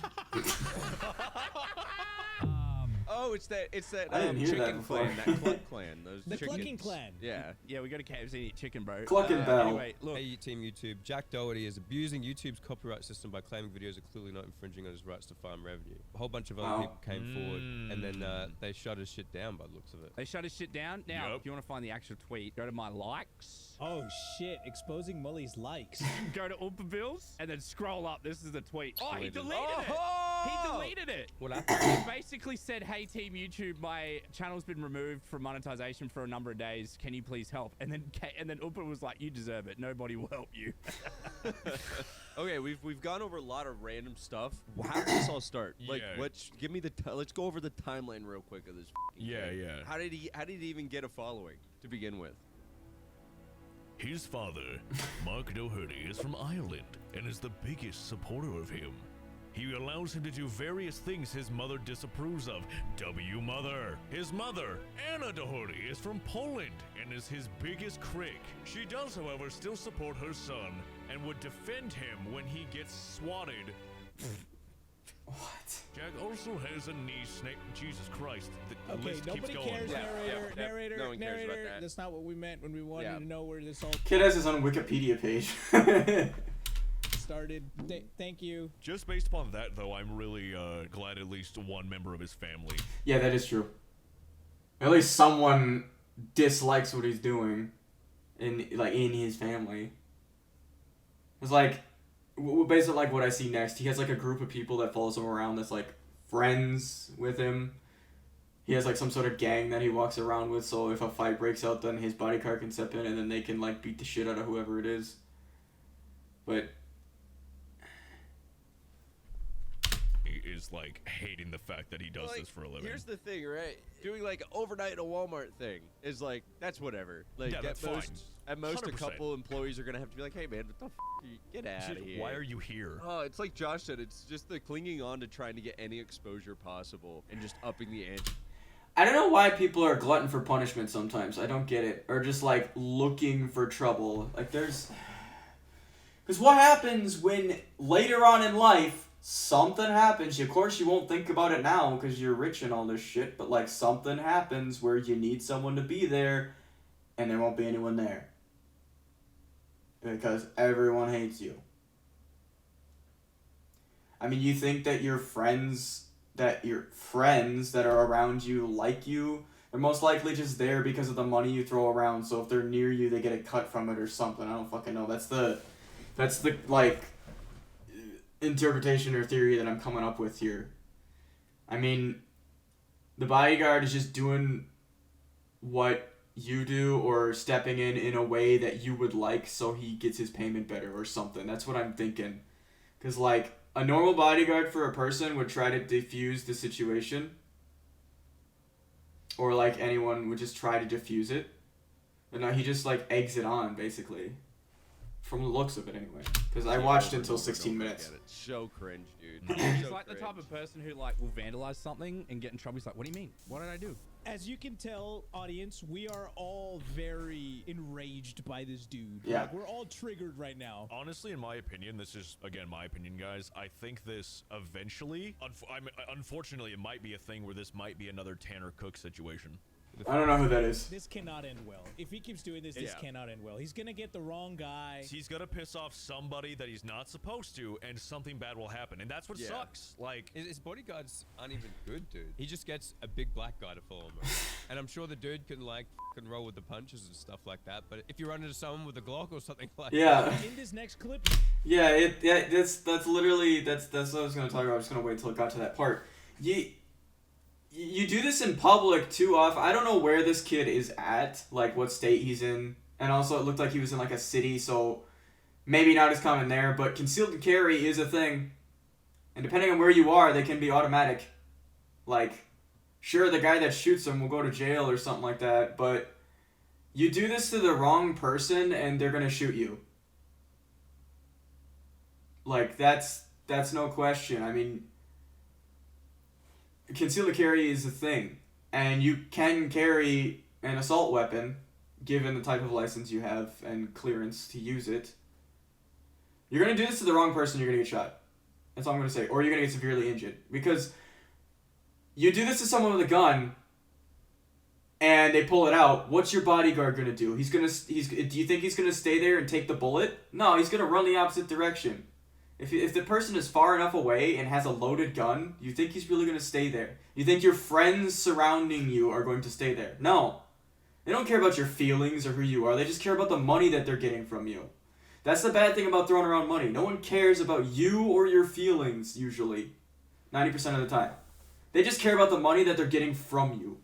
Oh, it's that I didn't hear that chicken before. clan, that Cluck clan, those The chickens. Clucking Clan. Yeah. Yeah, we go to KFC and eat chicken, bro. Clucking Bell. Anyway, look. Hey, Team YouTube. Jack Doherty is abusing YouTube's copyright system by claiming videos are clearly not infringing on his rights to farm revenue. A whole bunch of other Wow. people came forward, and then they shut his shit down by the looks of it. They shut his shit down. Now, Yup. if you want to find the actual tweet, go to my likes. Oh shit! Exposing Mully's likes. Go to Oompa Bills and then scroll up. This is the tweet. Oh, he deleted it. Oh! He deleted it. What happened? He basically said, "Hey, Team YouTube, my channel's been removed from monetization for a number of days. Can you please help?" And then Oompa was like, "You deserve it. Nobody will help you." Okay, we've gone over a lot of random stuff. How did this all start? Like, Yeah. give me the let's go over the timeline real quick of this. Yeah, thing. yeah. How did he even get a following to begin with? His father, Mark Doherty, is from Ireland and is the biggest supporter of him. He allows him to do various things his mother disapproves of. W mother. His mother, Anna Doherty, is from Poland and is his biggest critic. She does, however, still support her son and would defend him when he gets swatted. What? Jack also has a knee snake. Jesus Christ. The Okay, list keeps nobody going. cares, Yeah, narrator. yeah, Narrator. no one cares about narrator. that. That's not what we meant when we wanted Yeah. to know where this all Kid has his own Wikipedia page. started. Thank you. Just based upon that, though, I'm really glad at least one member of his family. Yeah, that is true. At least someone dislikes what he's doing in his family. It's like, based on like what I see next, he has like a group of people that follows him around that's like friends with him. He has like some sort of gang that he walks around with, so if a fight breaks out, then his bodyguard can step in and then they can like beat the shit out of whoever it is. But He is like hating the fact that he does this for a living. Here's the thing, right? Doing like overnight in a Walmart thing is like that's whatever. Like Yeah, at that's most, fine. at most, a 100%. couple employees are gonna have to be like, "Hey, man, what the f? You get out of here." Why are you here? Oh, it's like Josh said. It's just the clinging on to trying to get any exposure possible and just upping the ante. I don't know why people are glutton for punishment sometimes. I don't get it. Or just like looking for trouble. Like there's... Because what happens when later on in life something happens? Of course you won't think about it now because you're rich and all this shit. But like something happens where you need someone to be there and there won't be anyone there. Because everyone hates you. I mean, you think that your friends that are around you like you, they're most likely just there because of the money you throw around. So if they're near you, they get a cut from it or something. I don't fucking know. That's the like interpretation or theory that I'm coming up with here. I mean, the bodyguard is just doing what you do or stepping in a way that you would like so he gets his payment better or something. That's what I'm thinking. Because like a normal bodyguard for a person would try to defuse the situation. Or like anyone would just try to defuse it. But no, he just like eggs it on basically. From the looks of it anyway. Because I watched until 16 minutes. Get it. So cringe, dude. He's So like the type cringe. of person who like will vandalize something and get in trouble. He's like, "What do you mean? What did I do?" As you can tell, audience, we are all very enraged by this dude. Yeah. Like, we're all triggered right now. Honestly, in my opinion, this is, again, my opinion, guys. I think this eventually, unfortunately, it might be a thing where this might be another Tanner Cook situation. I don't know who that is. This cannot end well. If he keeps doing this, this Yeah. cannot end well. He's gonna get the wrong guy. He's gonna piss off somebody that he's not supposed to, and something bad will happen. And that's what Yeah. sucks. Like, His bodyguards aren't even good, dude. He just gets a big black guy to follow him around. And I'm sure the dude can like fucking roll with the punches and stuff like that. But if you run into someone with a Glock or something like Yeah. In this next clip, Yeah, that's literally that's what I was gonna talk about. I'm just gonna wait till it got to that part. You do this in public too often. I don't know where this kid is at, like what state he's in and also it looked like he was in like a city, so maybe not as common there. But concealed carry is a thing, and depending on where you are, they can be automatic. Like, sure, the guy that shoots them will go to jail or something like that, but you do this to the wrong person, and they're gonna shoot you. Like, that's no question. I mean, concealed carry is a thing, and you can carry an assault weapon, given the type of license you have and clearance to use it. You're gonna do this to the wrong person, you're gonna get shot. That's all I'm gonna say. Or you're gonna get severely injured. Because you do this to someone with a gun, and they pull it out, what's your bodyguard gonna do? Do you think he's gonna stay there and take the bullet? No, he's gonna run the opposite direction. If the person is far enough away and has a loaded gun, you think he's really gonna stay there? You think your friends surrounding you are going to stay there? No. They don't care about your feelings or who you are. They just care about the money that they're getting from you. That's the bad thing about throwing around money. No one cares about you or your feelings, usually. 90% of the time. They just care about the money that they're getting from you.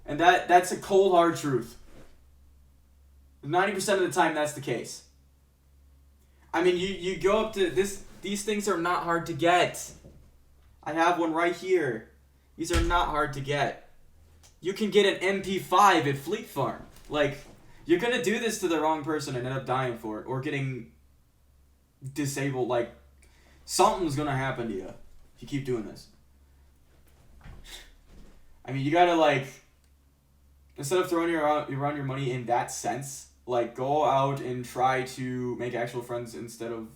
And that's a cold, hard truth. 90% of the time, that's the case. I mean, you go up to this. These things are not hard to get. I have one right here. These are not hard to get. You can get an MP5 at Fleet Farm. Like, you're gonna do this to the wrong person and end up dying for it, or getting disabled. Like, something's gonna happen to you if you keep doing this. I mean, you gotta, like, instead of throwing around your money in that sense, like, go out and try to make actual friends instead of,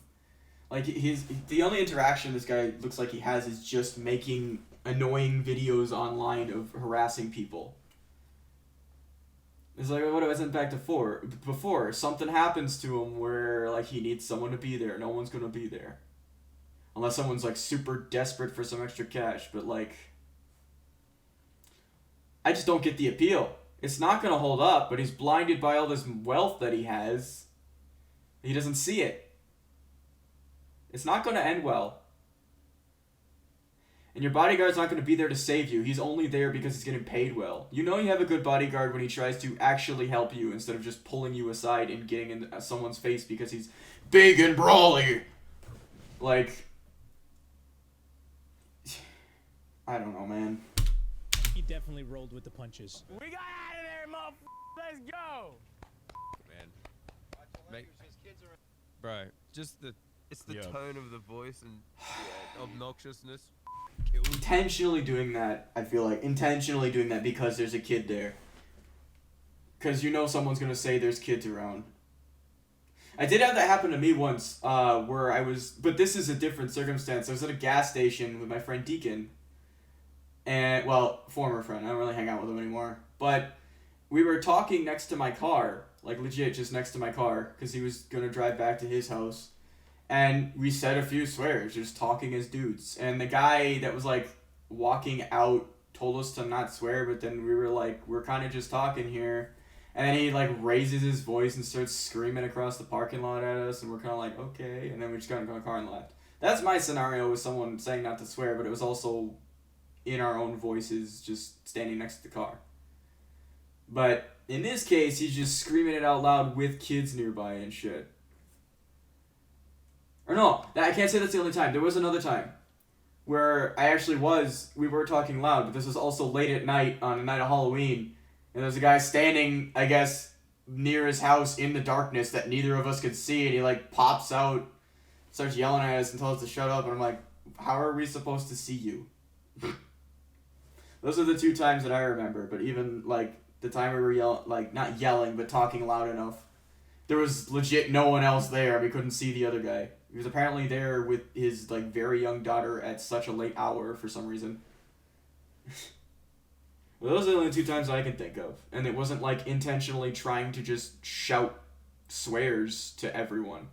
like, the only interaction this guy looks like he has is just making annoying videos online of harassing people. It's like, what was in back to before something happens to him where, like, he needs someone to be there. No one's gonna be there. Unless someone's, like, super desperate for some extra cash. But, like, I just don't get the appeal. It's not going to hold up, but he's blinded by all this wealth that he has. He doesn't see it. It's not going to end well. And your bodyguard's not going to be there to save you. He's only there because he's getting paid well. You know you have a good bodyguard when he tries to actually help you instead of just pulling you aside and getting in someone's face because he's big and brawly. Like, I don't know, man. He definitely rolled with the punches. We got out of there, motherfucker. Let's go. Man. Bro, just it's the tone of the voice and obnoxiousness. Intentionally doing that, I feel like. Intentionally doing that because there's a kid there. Because you know someone's going to say there's kids around. I did have that happen to me once, where I was... But this is a different circumstance. I was at a gas station with my friend Deacon. And, well, former friend. I don't really hang out with him anymore. But we were talking next to my car. Like, legit, just next to my car. Because he was going to drive back to his house. And we said a few swears, just talking as dudes. And the guy that was, like, walking out told us to not swear. But then we were like, we're kind of just talking here. And then he, like, raises his voice and starts screaming across the parking lot at us. And we're kind of like, okay. And then we just got into the car and left. That's my scenario with someone saying not to swear. But it was also... in our own voices, just standing next to the car. But in this case, he's just screaming it out loud with kids nearby and shit. Or no, I can't say that's the only time. There was another time where we were talking loud, but this was also late at night on the night of Halloween. And there was a guy standing, I guess, near his house in the darkness that neither of us could see. And he, like, pops out, starts yelling at us and tells us to shut up. And I'm like, how are we supposed to see you? Those are the two times that I remember, but even, like, the time we were not yelling, but talking loud enough, there was legit no one else there. We couldn't see the other guy. He was apparently there with his, like, very young daughter at such a late hour for some reason. Well, those are the only two times I can think of. And it wasn't, like, intentionally trying to just shout swears to everyone.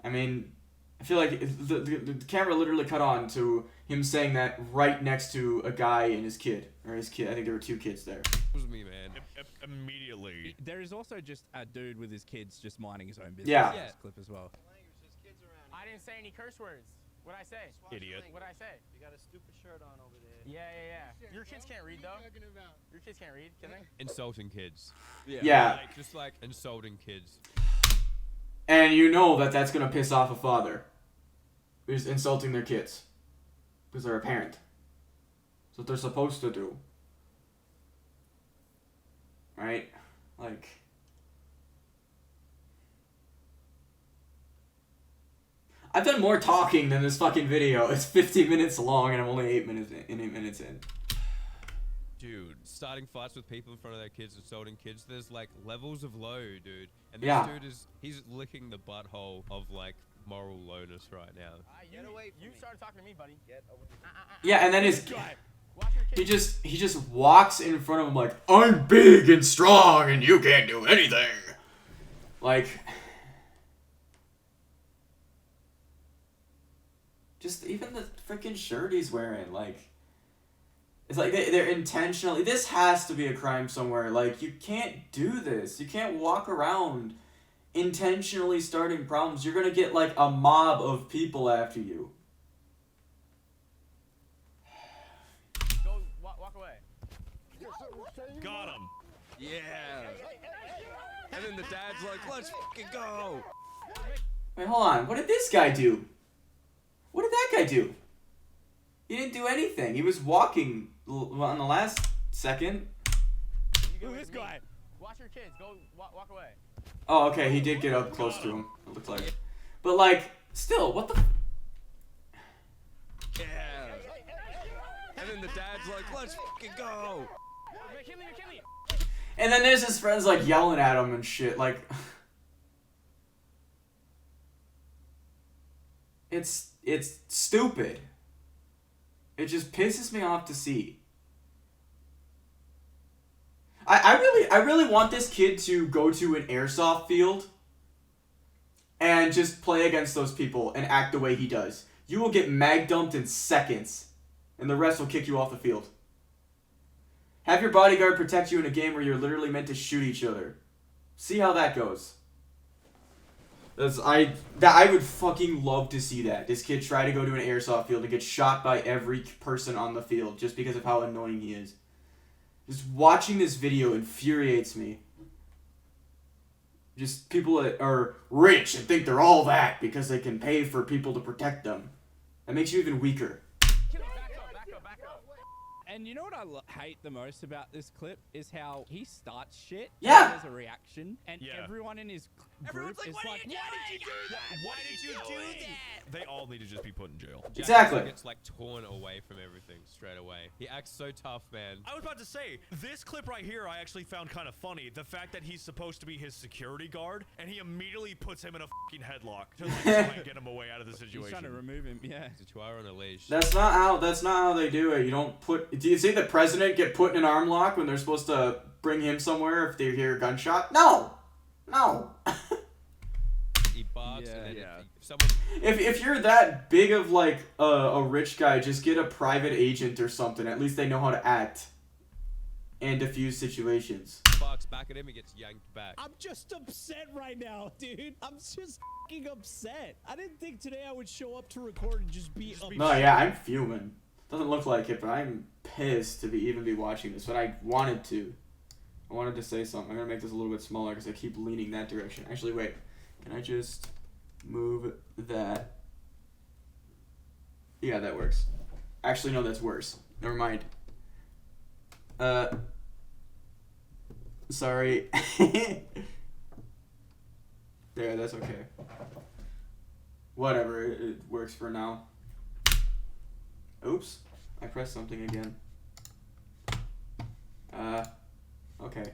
I mean... I feel like the camera literally cut on to him saying that right next to a guy and his kid. Or his kid. I think there were two kids there. It was me, man. Immediately. There is also just a dude with his kids just minding his own business. Yeah. In this clip as well. I didn't say any curse words. What'd I say? Idiot. What'd I say? You got a stupid shirt on over there. Yeah. Your kids can't read though. Your kids can't read, can they? Insulting kids. Yeah. Like, just like insulting kids. And you know that that's gonna piss off a father who's insulting their kids because they're a parent. That's what they're supposed to do, right? Like, I've done more talking than this fucking video. It's 50 minutes long and I'm only 8 minutes in. Dude, starting fights with people in front of their kids, insulting kids, there's like levels of low, dude. And this Yeah. dude he's licking the butthole of like moral lowness right now. Get away from me. Started talking to me, buddy. Get away. Yeah, and then Watch your kids. he just walks in front of him like, I'm big and strong and you can't do anything. Like, just even the freaking shirt he's wearing, like, it's like they're intentionally, this has to be a crime somewhere. Like, you can't do this. You can't walk around intentionally starting problems. You're gonna get like a mob of people after you. Go walk away. Got him. Yeah. And then the dad's like, let's fucking go. Wait, hold on. What did this guy do? What did that guy do? He didn't do anything. He was walking on the last second. Who's this guy? Watch your kids. Go walk away. Oh, okay. He did get up close to him. It looked like. But like, still, what the? Yeah. And then the dad's like, let's fucking go. McKinley. And then there's his friends like yelling at him and shit. Like, it's stupid. It just pisses me off to see. I really want this kid to go to an airsoft field and just play against those people and act the way he does. You will get mag dumped in seconds, and the rest will kick you off the field. Have your bodyguard protect you in a game where you're literally meant to shoot each other. See how that goes. I would fucking love to see that. This kid try to go to an airsoft field and get shot by every person on the field just because of how annoying he is. Just watching this video infuriates me. Just people that are rich and think they're all that because they can pay for people to protect them. That makes you even weaker. Back up. And you know what I hate the most about this clip is how he starts shit. Yeah. As a reaction, and Yeah. everyone in his group Everyone's like, is "What are like, you "Why did you do that? Why did you do that? They all need to just be put in jail. Jack Exactly. gets like torn away from everything straight away. He acts so tough, man. I was about to say, this clip right here I actually found kind of funny. The fact that he's supposed to be his security guard, and he immediately puts him in a fucking headlock to like, try and get him away out of the situation. He's trying to remove him. Yeah. He's a chihuahua on a leash. That's not how they do it. You don't put. Do you see the president get put in an arm lock when they're supposed to bring him somewhere if they hear a gunshot? No. He barks, and then Yeah. if someone If you're that big of like a rich guy, just get a private agent or something. At least they know how to act and diffuse situations. barks back at him, he gets yanked back. I'm just upset right now, dude. I'm just fucking upset. I didn't think today I would show up to record and just be upset. No, yeah, I'm fuming. Doesn't look like it, but I'm pissed to even be watching this. But I wanted to say something. I'm gonna make this a little bit smaller because I keep leaning that direction. Actually, wait. Can I just move that? Yeah, that works. Actually, no, that's worse. Never mind. Sorry. There, that's okay. Whatever, it works for now. Oops, I pressed something again. Okay.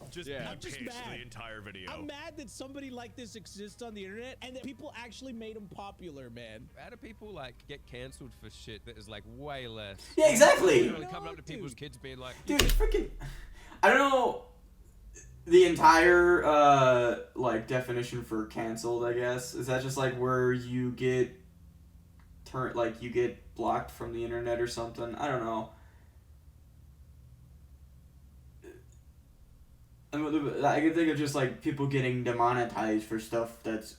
Just Yeah. be I'm just pissed mad. the entire video. I'm mad that somebody like this exists on the internet and that people actually made him popular, man. How do people like get cancelled for shit that is like way less? Yeah, exactly. Literally coming up to people's kids being like, Dude, freaking... I don't know the entire, like, definition for canceled, I guess. Is that just, like, where you get... you get blocked from the internet or something? I don't know. I can think of just, like, people getting demonetized for stuff that's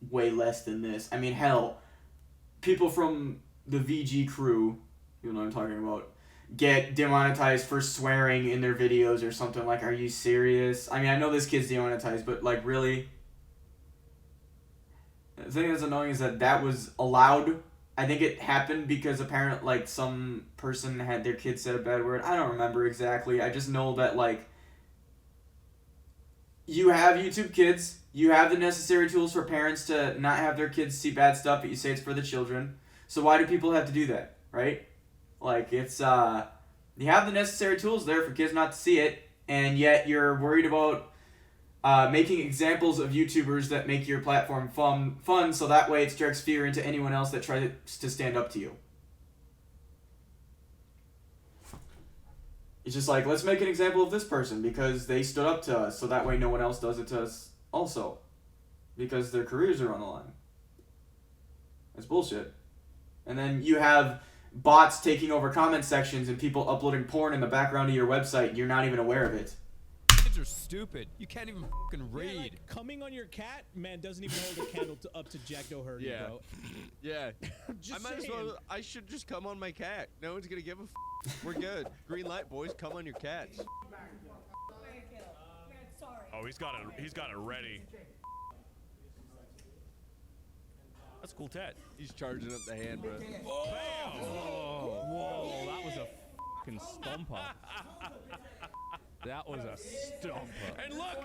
way less than this. I mean, hell, people from the VG crew, you know what I'm talking about, get demonetized for swearing in their videos or something. Like, are you serious? I mean, I know this kid's demonetized, but like, really? The thing that's annoying is that was allowed. I think it happened because apparently, like, some person had their kid said a bad word. I don't remember exactly. I just know that, like, you have YouTube Kids. You have the necessary tools for parents to not have their kids see bad stuff, but you say it's for the children. So why do people have to do that, right? Like, it's, you have the necessary tools there for kids not to see it, and yet you're worried about making examples of YouTubers that make your platform fun, so that way it strikes fear into anyone else that tries to stand up to you. It's just like, let's make an example of this person because they stood up to us, so that way no one else does it to us also. Because their careers are on the line. That's bullshit. And then you have bots taking over comment sections and people uploading porn in the background of your website, and you're not even aware of it. Kids are stupid. You can't even fucking read. Yeah, like, coming on your cat, man, doesn't even hold a candle up to Jack Doherty, Yeah. bro. Yeah. Just I might as saying. well. I should just come on my cat. No one's gonna give a. We're good. Green light, boys. Come on your cats. Oh, he's got it ready. That's a cool tat. He's charging up the hand, bro. Whoa, that was a fucking stomper. That was a stomper. And look!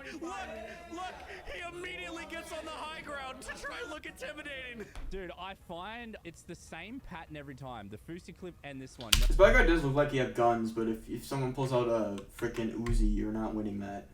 He immediately gets on the high ground to try and look intimidating. Dude, I find it's the same pattern every time. The Fousey clip and this one. This bad guy does look like he have guns, but if someone pulls out a freaking Uzi, you're not winning that.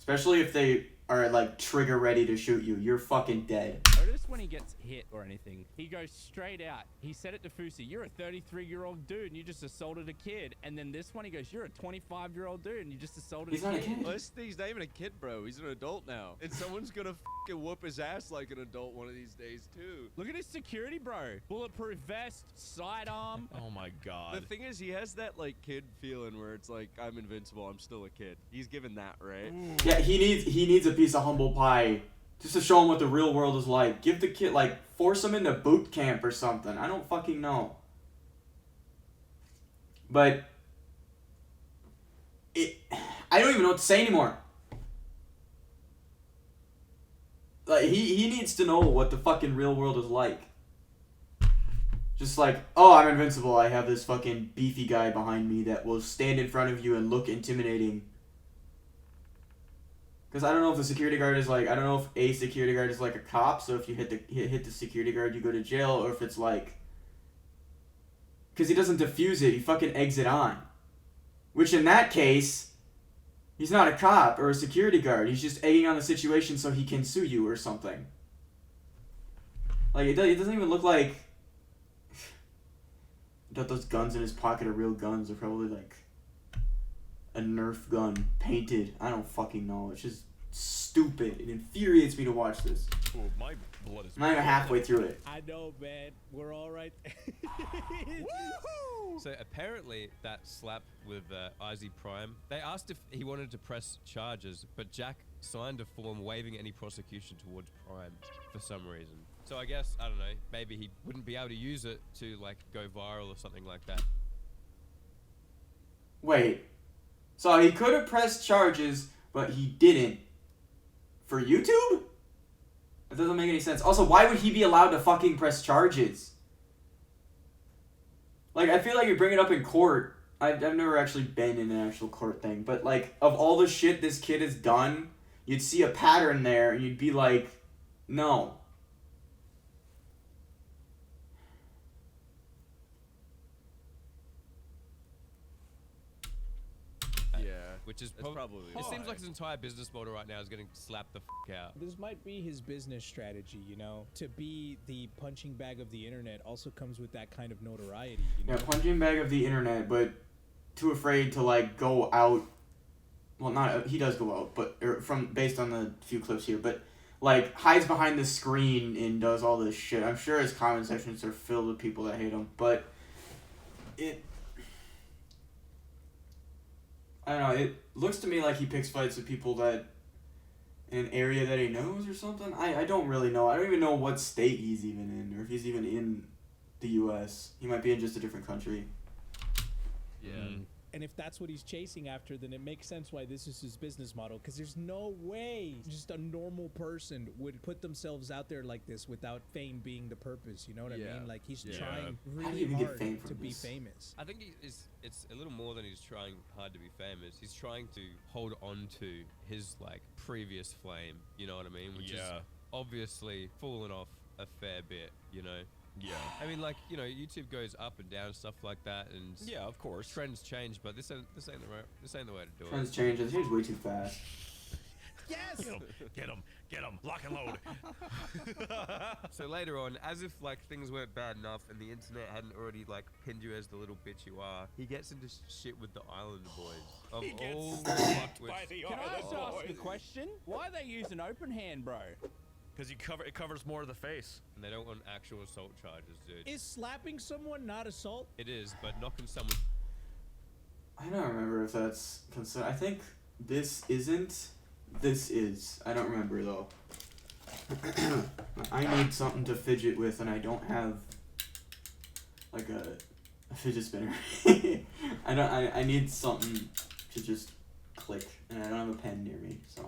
Especially if they are, like, trigger ready to shoot you. You're fucking dead. Notice when he gets hit or anything, he goes straight out. He said it to Fousey, you're a 33-year-old dude and you just assaulted a kid. And then this one, he goes, you're a 25-year-old dude and you just assaulted He's a not a kid. kid. Well, he's not even a kid, bro. He's an adult now. And someone's gonna fucking whoop his ass like an adult one of these days, too. Look at his security, bro. Bulletproof vest, sidearm. Oh my The god. thing is, he has that, like, kid feeling where it's like, I'm invincible, I'm still a kid. He's given that, right? Yeah, he needs a piece of humble pie just to show him what the real world is like. Give the kid, like, force him into boot camp or something. I don't fucking know. But I don't even know what to say anymore. Like, he needs to know what the fucking real world is like. Just like, oh, I'm invincible. I have this fucking beefy guy behind me that will stand in front of you and look intimidating. Because I don't know if the security guard is like, I don't know if a security guard is like a cop, so if you hit the security guard, you go to jail, or if it's like, because he doesn't defuse it, he fucking eggs it on. Which in that case, he's not a cop or a security guard, he's just egging on the situation so he can sue you or something. Like, it doesn't even look like, that those guns in his pocket are real guns, they're probably like a Nerf gun painted. I don't fucking know. It's just stupid. It infuriates me to watch this. Oh, my blood is. I'm not even halfway through it. I know, man. We're all right. So apparently that slap with Izzy Prime, they asked if he wanted to press charges, but Jack signed a form waiving any prosecution towards Prime for some reason. So I guess, I don't know, maybe he wouldn't be able to use it to, like, go viral or something like that. Wait. So he could have pressed charges, but he didn't. For YouTube? That doesn't make any sense. Also, why would he be allowed to fucking press charges? Like, I feel like you bring it up in court. I've never actually been in an actual court thing, but, like, of all the shit this kid has done, you'd see a pattern there, and you'd be like, no. Yeah. Which is That's probably it seems why. like his entire business model right now is getting slapped the f out. This might be his business strategy, you know? To be the punching bag of the internet also comes with that kind of notoriety, you know? Yeah, punching bag of the internet, but too afraid to, like, go out. Well, not he does go out, but based on the few clips here, but like hides behind the screen and does all this shit. I'm sure his comment sections are filled with people that hate him, but I don't know. It looks to me like he picks fights with people that in an area that he knows or something. I don't really know. I don't even know what state he's even in, or if he's even in the U.S. He might be in just a different country. Yeah. And if that's what he's chasing after, then it makes sense why this is his business model. Because there's no way just a normal person would put themselves out there like this without fame being the purpose. You know what I Yeah. mean? Like he's Yeah. trying How do you really even get hard fame to from be this? famous. I think it's a little more than he's trying hard to be famous. He's trying to hold on to his like previous flame. You know what I mean? Which is obviously fallen off a fair bit. You know. Yeah. I mean, like, you know, YouTube goes up and down, stuff like that, and Yeah, of course. trends change. But this ain't the way to do Trends it. change. It changed way too fast. Yes! Get him, lock and load. So later on, as if like things weren't bad enough and the internet hadn't already like pinned you as the little bitch you are, he gets into shit with the Islander boys. Of all fucked with. Can I also ask a question? Why are they using open hand, bro? Because it covers more of the face. And they don't want actual assault charges, dude. Is slapping someone not assault? It is, but knocking someone. I don't remember if that's considered. I think this isn't. This is. I don't remember though. I need something to fidget with, and I don't have like a fidget spinner. I need something to just click, and I don't have a pen near me, so.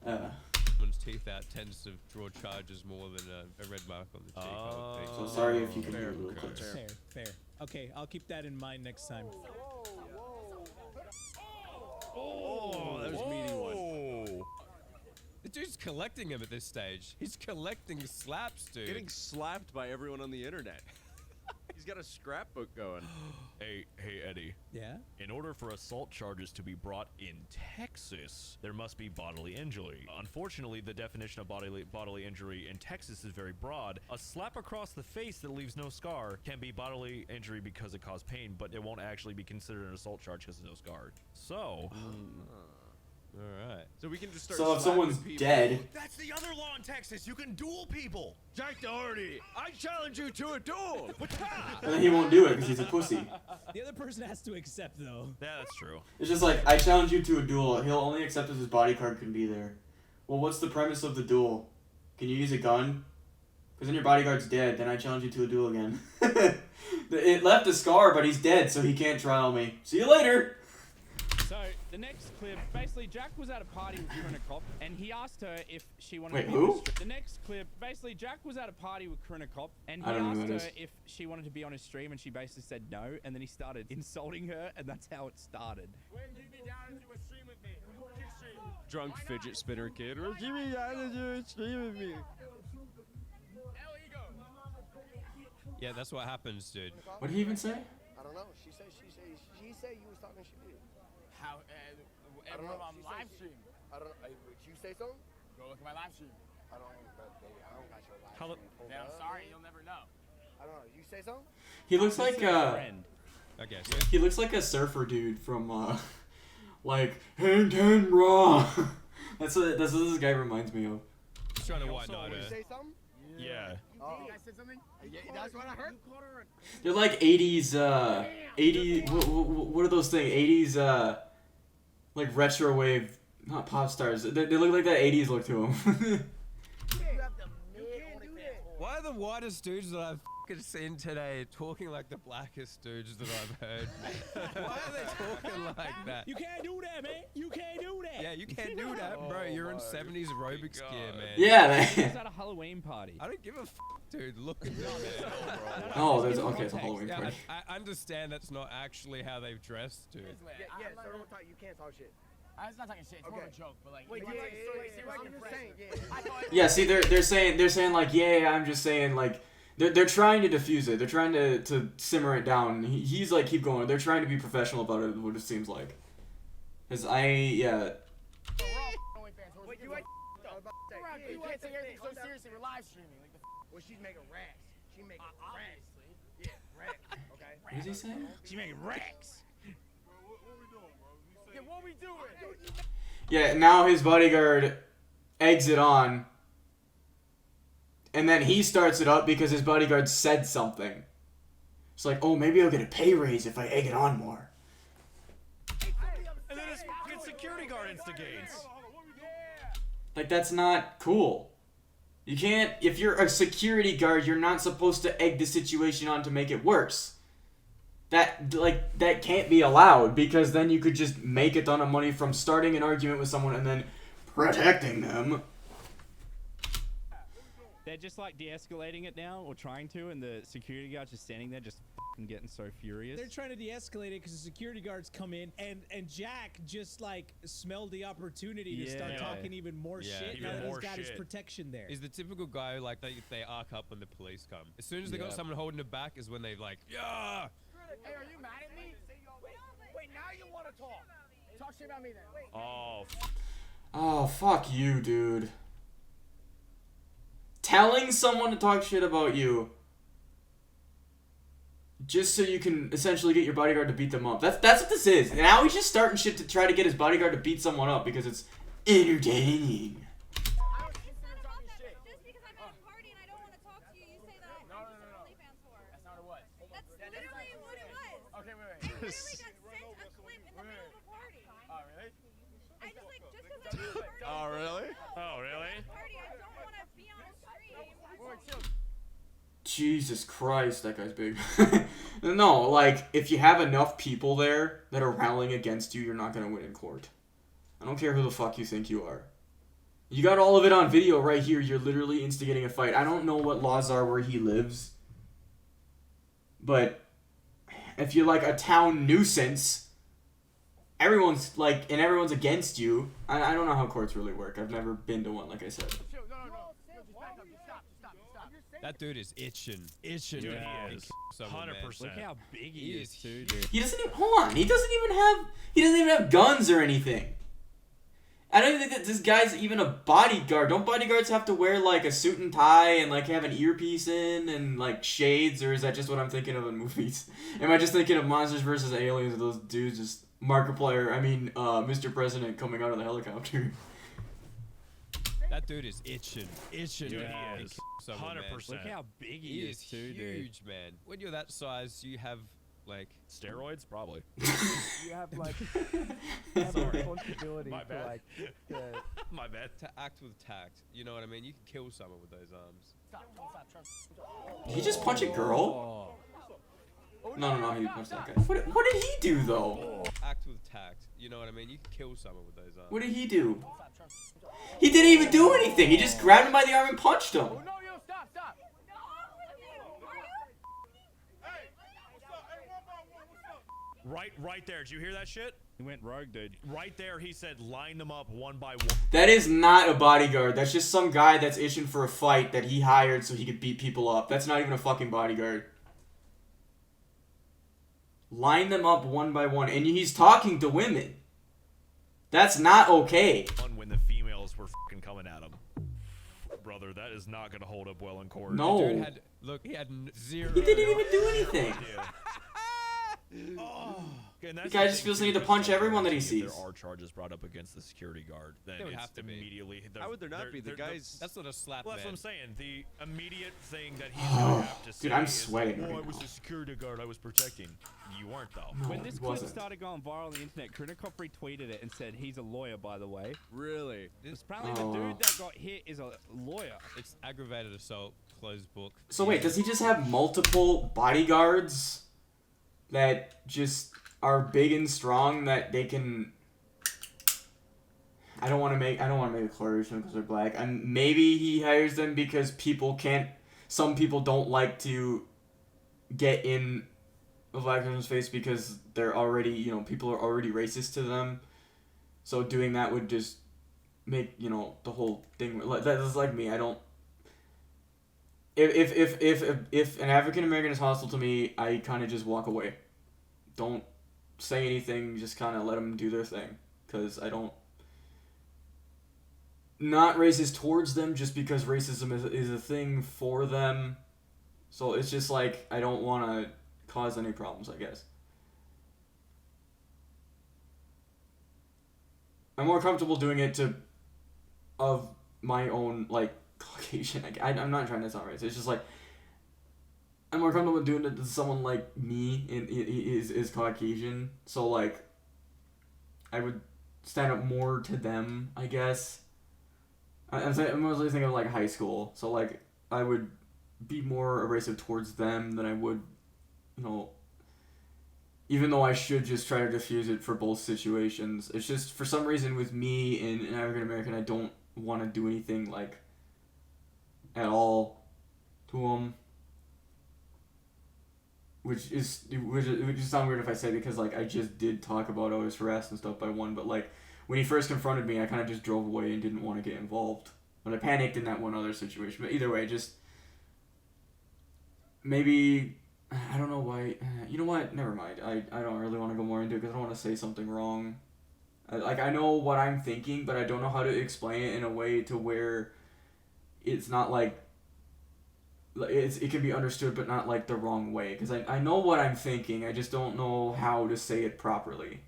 Someone's teeth out tends to draw charges more than a red mark on the cheek. I would think. So sorry if you can Fair, hear little okay. clicks. Fair. Okay, I'll keep that in mind next time. Oh, that was a meaty one. The dude's collecting him at this stage. He's collecting slaps, dude. Getting slapped by everyone on the internet. He's got a scrapbook going. Hey, Eddie. Yeah? In order for assault charges to be brought in Texas, there must be bodily injury. Unfortunately, the definition of bodily injury in Texas is very broad. A slap across the face that leaves no scar can be bodily injury because it caused pain, but it won't actually be considered an assault charge because there's no scar. So, All right. So we can just start. So if slapping someone's people. dead, that's the other law in Texas. You can duel people. Jack Doherty, I challenge you to a duel. and then he won't do it because he's a pussy. The other person has to accept, though. Yeah, that's true. It's just like, I challenge you to a duel. He'll only accept if his bodyguard can be there. Well, what's the premise of the duel? Can you use a gun? Because then your bodyguard's dead, then I challenge you to a duel again. It left a scar, but he's dead, so he can't trial me. See you later! So the next clip, basically Jack was at a party with Krinikop, and he asked her if she wanted Wait, to be who? on his stream. The next clip, basically Jack was at a party with Krinikop, and he I don't know asked who that her is. if she wanted to be on his stream, and she basically said no, and then he started insulting her, and that's how it started. When you be down to do a stream with me? Kick stream. Drunk fidget spinner kid. Give me down to do a stream with me. Hell ego. Yeah, that's what happens, dude. What did he even say? I don't know. She said you was talking shit. How? I don't Everyone know. on She live said stream. I don't know. Would you say something? Go look at my live stream. I don't got your live How the- stream pulled Yeah, I'm up. sorry, you'll never know. I don't know. You say something? He looks like Friend. Okay, so he looks like a surfer dude from like Hang Ten Raw. That's what this guy reminds me of. he's trying to white also knight You her. say something? Yeah. Oh. You guys said something? Yeah, that's what I heard. They're like 80s 80 what are those things? 80s like retro wave, not pop stars. They look like that 80s look to them. You have the mid OnlyFans. Why are the whitest dudes that I've fucking seen today talking like the blackest dudes that I've heard? Why are they talking like that? You can't do that, man. You can't do that. Yeah, you can't do that, bro. You're in 70s aerobics gear, man. Yeah, He was man. at a Halloween party. I don't give a dude. Look at me, man. Oh, there's okay, it's a Halloween Yeah, party. I understand that's not actually how they've dressed, dude. Yeah, so don't talk. You can't talk shit. It's not talking shit. It's more of a joke, but like. Wait, you know, yeah, like, I'm just saying, yeah. I thought Yeah, see, they're saying like, yeah, I'm just saying like, they're trying to diffuse it. They're trying to simmer it down. He's like, keep going. They're trying to be professional about it. What it seems like. Cause yeah. Wait, you ain't about that. Yeah, You can't take everything so seriously. We're live streaming. Like the Well, she's making racks. She making racks. obviously. Yeah, racks. Okay. What is he saying? She making racks. Yeah, what we doing? Yeah. Now his bodyguard eggs it on, and then he starts it up because his bodyguard said something. It's like, oh, maybe I'll get a pay raise if I egg it on more. And then his fucking security guard instigates. Like, that's not cool. You can't, if you're a security guard, you're not supposed to egg the situation on to make it worse. That can't be allowed, because then you could just make a ton of money from starting an argument with someone and then protecting them. They're just like de-escalating it now, or trying to, and the security guard's just standing there, just fucking getting so furious. They're trying to de-escalate it because the security guards come in, and Jack just like smelled the opportunity to start talking even more shit. Even Now that he's more got his shit. protection there. Is the typical guy who, like they arc up when the police come. As soon as they got someone holding it back is when they like, yeah. Hey, are you mad at me? Wait, now you want to talk. Talk shit about me then. Oh, Oh, fuck you, dude. Telling someone to talk shit about you just so you can essentially get your bodyguard to beat them up. That's what this is. And now he's just starting shit to try to get his bodyguard to beat someone up because it's entertaining. I don't think you're talking shit. Just because I'm at a party and I don't want to talk to you, you say that I'm just an OnlyFans whore. That's not what it was. That's literally what it was. Okay, wait. I literally got sent a clip in the middle of a party. Oh, really? I just like, just because I'm at a party. Oh, really? oh, really? Party, I don't want to be on stream. Wait, chill. Jesus Christ, that guy's big. No, like, if you have enough people there that are rallying against you, you're not going to win in court. I don't care who the fuck you think you are. You got all of it on video right here. You're literally instigating a fight. I don't know what laws are where he lives. But if you're like a town nuisance, everyone's like, and everyone's against you. I don't know how courts really work. I've never been to one, like I said. Chill. No. Just back up. Just stop. That dude is itching. Dude, he to is. kill someone, man. 100%. Look how big he He is, is too, huge. dude. He doesn't even, hold on. He doesn't even have guns or anything. I don't even think that this guy's even a bodyguard. Don't bodyguards have to wear like a suit and tie and like have an earpiece in and like shades, or is that just what I'm thinking of in movies? Am I just thinking of Monsters vs. Aliens and those dudes just Mr. President coming out of the helicopter? That dude is itching. Dude, to he kill is. someone, man. 100%. Look how big He he is is, too, dude. huge, man. When you're that size, you have like Steroids? Probably. You have like you have Sorry. responsibility My to bad. like to My bad. to act with tact. You know what I mean? You can kill someone with those arms. Stop. Did he just punch a girl? No, he punched that guy. What did he do though? Act with tact. You know what I mean? You can kill someone with those arms. What did he do? He didn't even do anything. He just grabbed him by the arm and punched him. Oh, no, stop. Right there. Did you hear that shit? He went rogue, dude. Right there, he said, line them up one by one. That is not a bodyguard. That's just some guy that's itching for a fight that he hired so he could beat people up. That's not even a fucking bodyguard. Line them up one by one. And he's talking to women. That's not okay. When the females were fucking coming at him. Brother, that is not going to hold up well in court. No. Dude had he had zero. He didn't even do anything. And The that's guy the just thing, feels the too, need to is punch that everyone that he if sees. There are charges brought up against the security guard. Then There would it's have to be. immediately. How would there not be? The guy's. That's not a slap, Well, that's what man. I'm saying. The immediate thing that he's gonna have to say Dude, I'm is, sweating "Oh, right I was now." a security guard. I was protecting. You weren't though. No, When this he clip wasn't. started going viral on the internet, Krinikov retweeted it and said he's a lawyer, by the way. Really? Apparently Oh. the dude that got hit is a lawyer. It's aggravated assault. Closed book. So wait, does he just have multiple bodyguards that just are big and strong that they can? I don't want to make a declaration because they're black. And maybe he hires them because some people don't like to get in a black person's face because they're already, people are already racist to them. So doing that would just make, the whole thing, that's like me. I don't. If an African American is hostile to me, I kind of just walk away. Don't say anything. Just kind of let them do their thing, because I don't. Not racist towards them, just because racism is a thing for them. So it's just like I don't want to cause any problems, I guess. I'm more comfortable doing it of my own, like, Caucasian. I'm not trying to sound racist. It's just like I'm more comfortable doing it to someone like me is Caucasian. So like I would stand up more to them, I guess. I'm mostly thinking of like high school. So like I would be more abrasive towards them than I would, you know. Even though I should just try to diffuse it for both situations, it's just for some reason with me and an African American, I don't want to do anything like at all to them. Which would just sound weird if I say it because like I just did talk about I was harassed and stuff by one, but like when he first confronted me, I kind of just drove away and didn't want to get involved. But I panicked in that one other situation. But either way, just maybe. I don't know why. You know what? Never mind. I don't really want to go more into it because I don't want to say something wrong. I know what I'm thinking, but I don't know how to explain it in a way to where it's not like it can be understood, but not like the wrong way. Because I know what I'm thinking. I just don't know how to say it properly.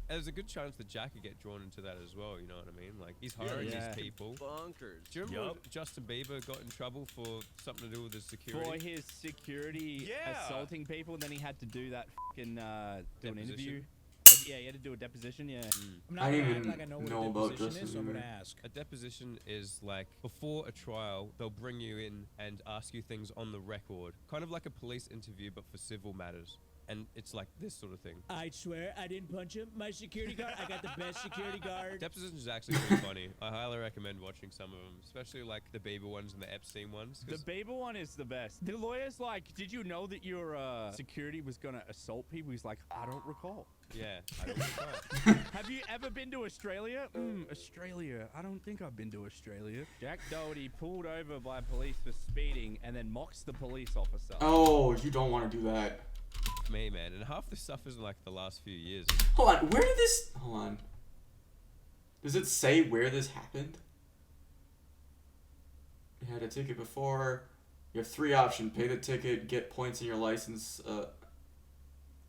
There's a good chance that Jack could get drawn into that as well, you know what I mean? Like, he's hiring these people. Bonkers. Do you remember when Justin Bieber got in trouble for something to do with his security? For his security assaulting people, and then he had to do that fucking, do an interview. Yeah, he had to do a deposition, yeah. I'm not I gonna didn't act even like I know know what a about deposition Justin is, so I'm Bieber. gonna ask. A deposition is like, before a trial, they'll bring you in and ask you things on the record. Kind of like a police interview, but for civil matters. And it's like this sort of thing. I swear I didn't punch him. My security guard, I got the best security guard. Depositions is actually pretty funny. I highly recommend watching some of them, especially like the Bieber ones and the Epstein ones. The Bieber one is the best. The lawyer's like, did you know that your security was going to assault people? He's like, I don't recall. Yeah, I don't recall. Have you ever been to Australia? Australia. I don't think I've been to Australia. Jack Doherty pulled over by police for speeding and then mocks the police officer. Oh, you don't want to do that. Me, man. And half this stuff is in like the last few years. Hold on, where did this... Hold on. Does it say where this happened? You had a ticket before. You have 3 options. Pay the ticket, get points in your license,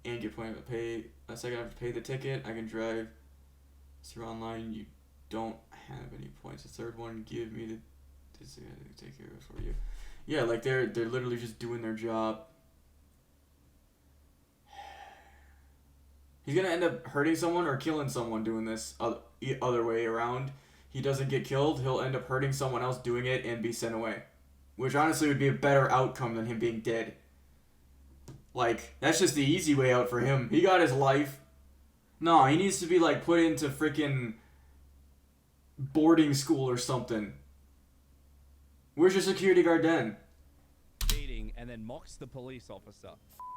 and get points. Pay a second after pay the ticket. I can drive through online. You don't have any points. The third one, give me the ticket for you. Yeah, like they're literally just doing their job. He's gonna end up hurting someone or killing someone doing this other way around. He doesn't get killed, he'll end up hurting someone else doing it and be sent away. Which honestly would be a better outcome than him being dead. Like, that's just the easy way out for him. He got his life. No, he needs to be like put into freaking boarding school or something. Where's your security guard then? Speeding and then mocks the police officer.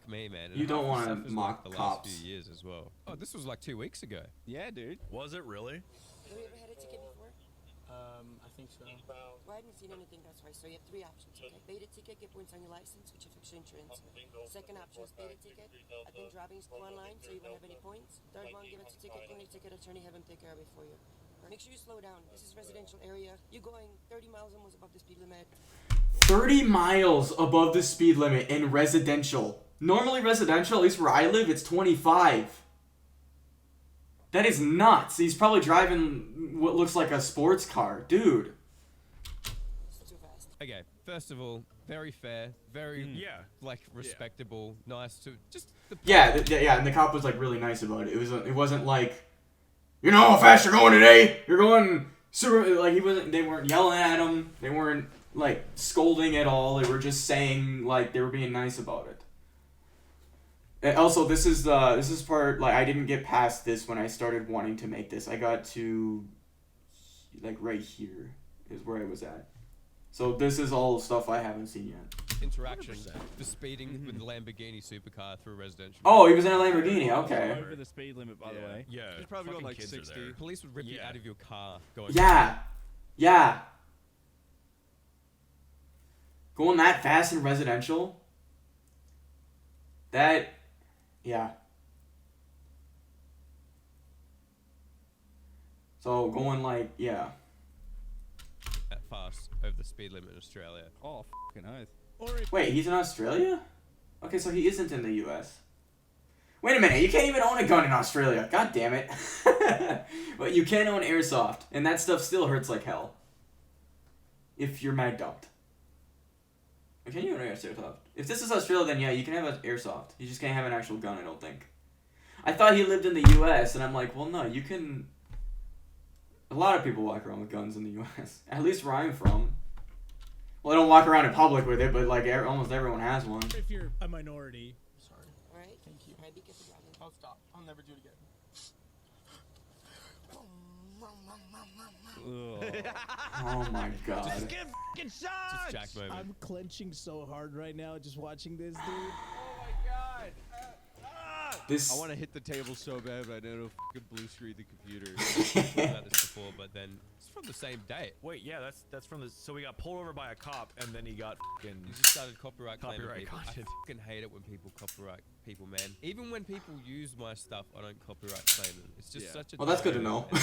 Me, man. You don't want to to mock the cops. last few years as well. Oh, this was like 2 weeks ago. Yeah, dude. Was it really? Have you ever had a ticket before? I think so. Well, I haven't seen anything, that's why. So you have 3 options, okay? Pay the ticket, get points on your license, which affects your insurance. Second option is pay the ticket, attend driving school online, so you won't have any points. Third one, give it to ticket clinic, ticket attorney, have him take care of it for you. Make sure you slow down. This is residential area. You're going 30 miles almost above the speed limit. 30 miles above the speed limit in residential. Normally residential, at least where I live, it's 25. That is nuts. He's probably driving what looks like a sports car. Dude. It's too fast. Okay, first of all, very fair, very like respectable, nice to just. Yeah, and the cop was like really nice about it. It wasn't like, you know how fast you're going today. You're going super. Like he wasn't. They weren't yelling at him. They weren't like scolding at all. They were just saying like they were being nice about it. And also, this is part, like, I didn't get past this when I started wanting to make this. I got to, like, right here is where I was at. So this is all stuff I haven't seen yet. Interaction. The speeding with the Lamborghini supercar through residential. Oh, he was in a Lamborghini, okay. Over the speed limit, by the way. Yeah. He's probably going like kids 60. Police would rip you out of your car going. Yeah. Going that fast in residential? Yeah. So going like, yeah. That fast over the speed limit in Australia. Oh, fucking oath. Wait, he's in Australia? Okay, so he isn't in the US. Wait a minute, you can't even own a gun in Australia. God damn it. But you can own airsoft, and that stuff still hurts like hell. If you're mag dumped. Can you own airsoft? If this is Australia, then yeah, you can have an airsoft. You just can't have an actual gun, I don't think. I thought he lived in the US, and I'm like, well, no, you can... lot of people walk around with guns in the U.S. At least where I'm from. Well, they don't walk around in public with it, but like almost everyone has one. If you're a minority. Sorry. All right? Thank you. All right, be careful driving. I'll stop. I'll never do it again. Oh my god. Just get fucking shot. Just Jack moment. I'm clenching so hard right now just watching this, dude. Oh my god. This. I want to hit the table so bad, but I know it'll fucking blue screen the computer. I've talked about this before, but then it's from the same date. Wait, yeah, that's from the. So we got pulled over by a cop, and then he got fucking. You just started copyright claiming Copyright people. content. I fucking hate it when people copyright people, man. Even when people use my stuff, I don't copyright claim them. It's just such a. Well, that's good to know. Do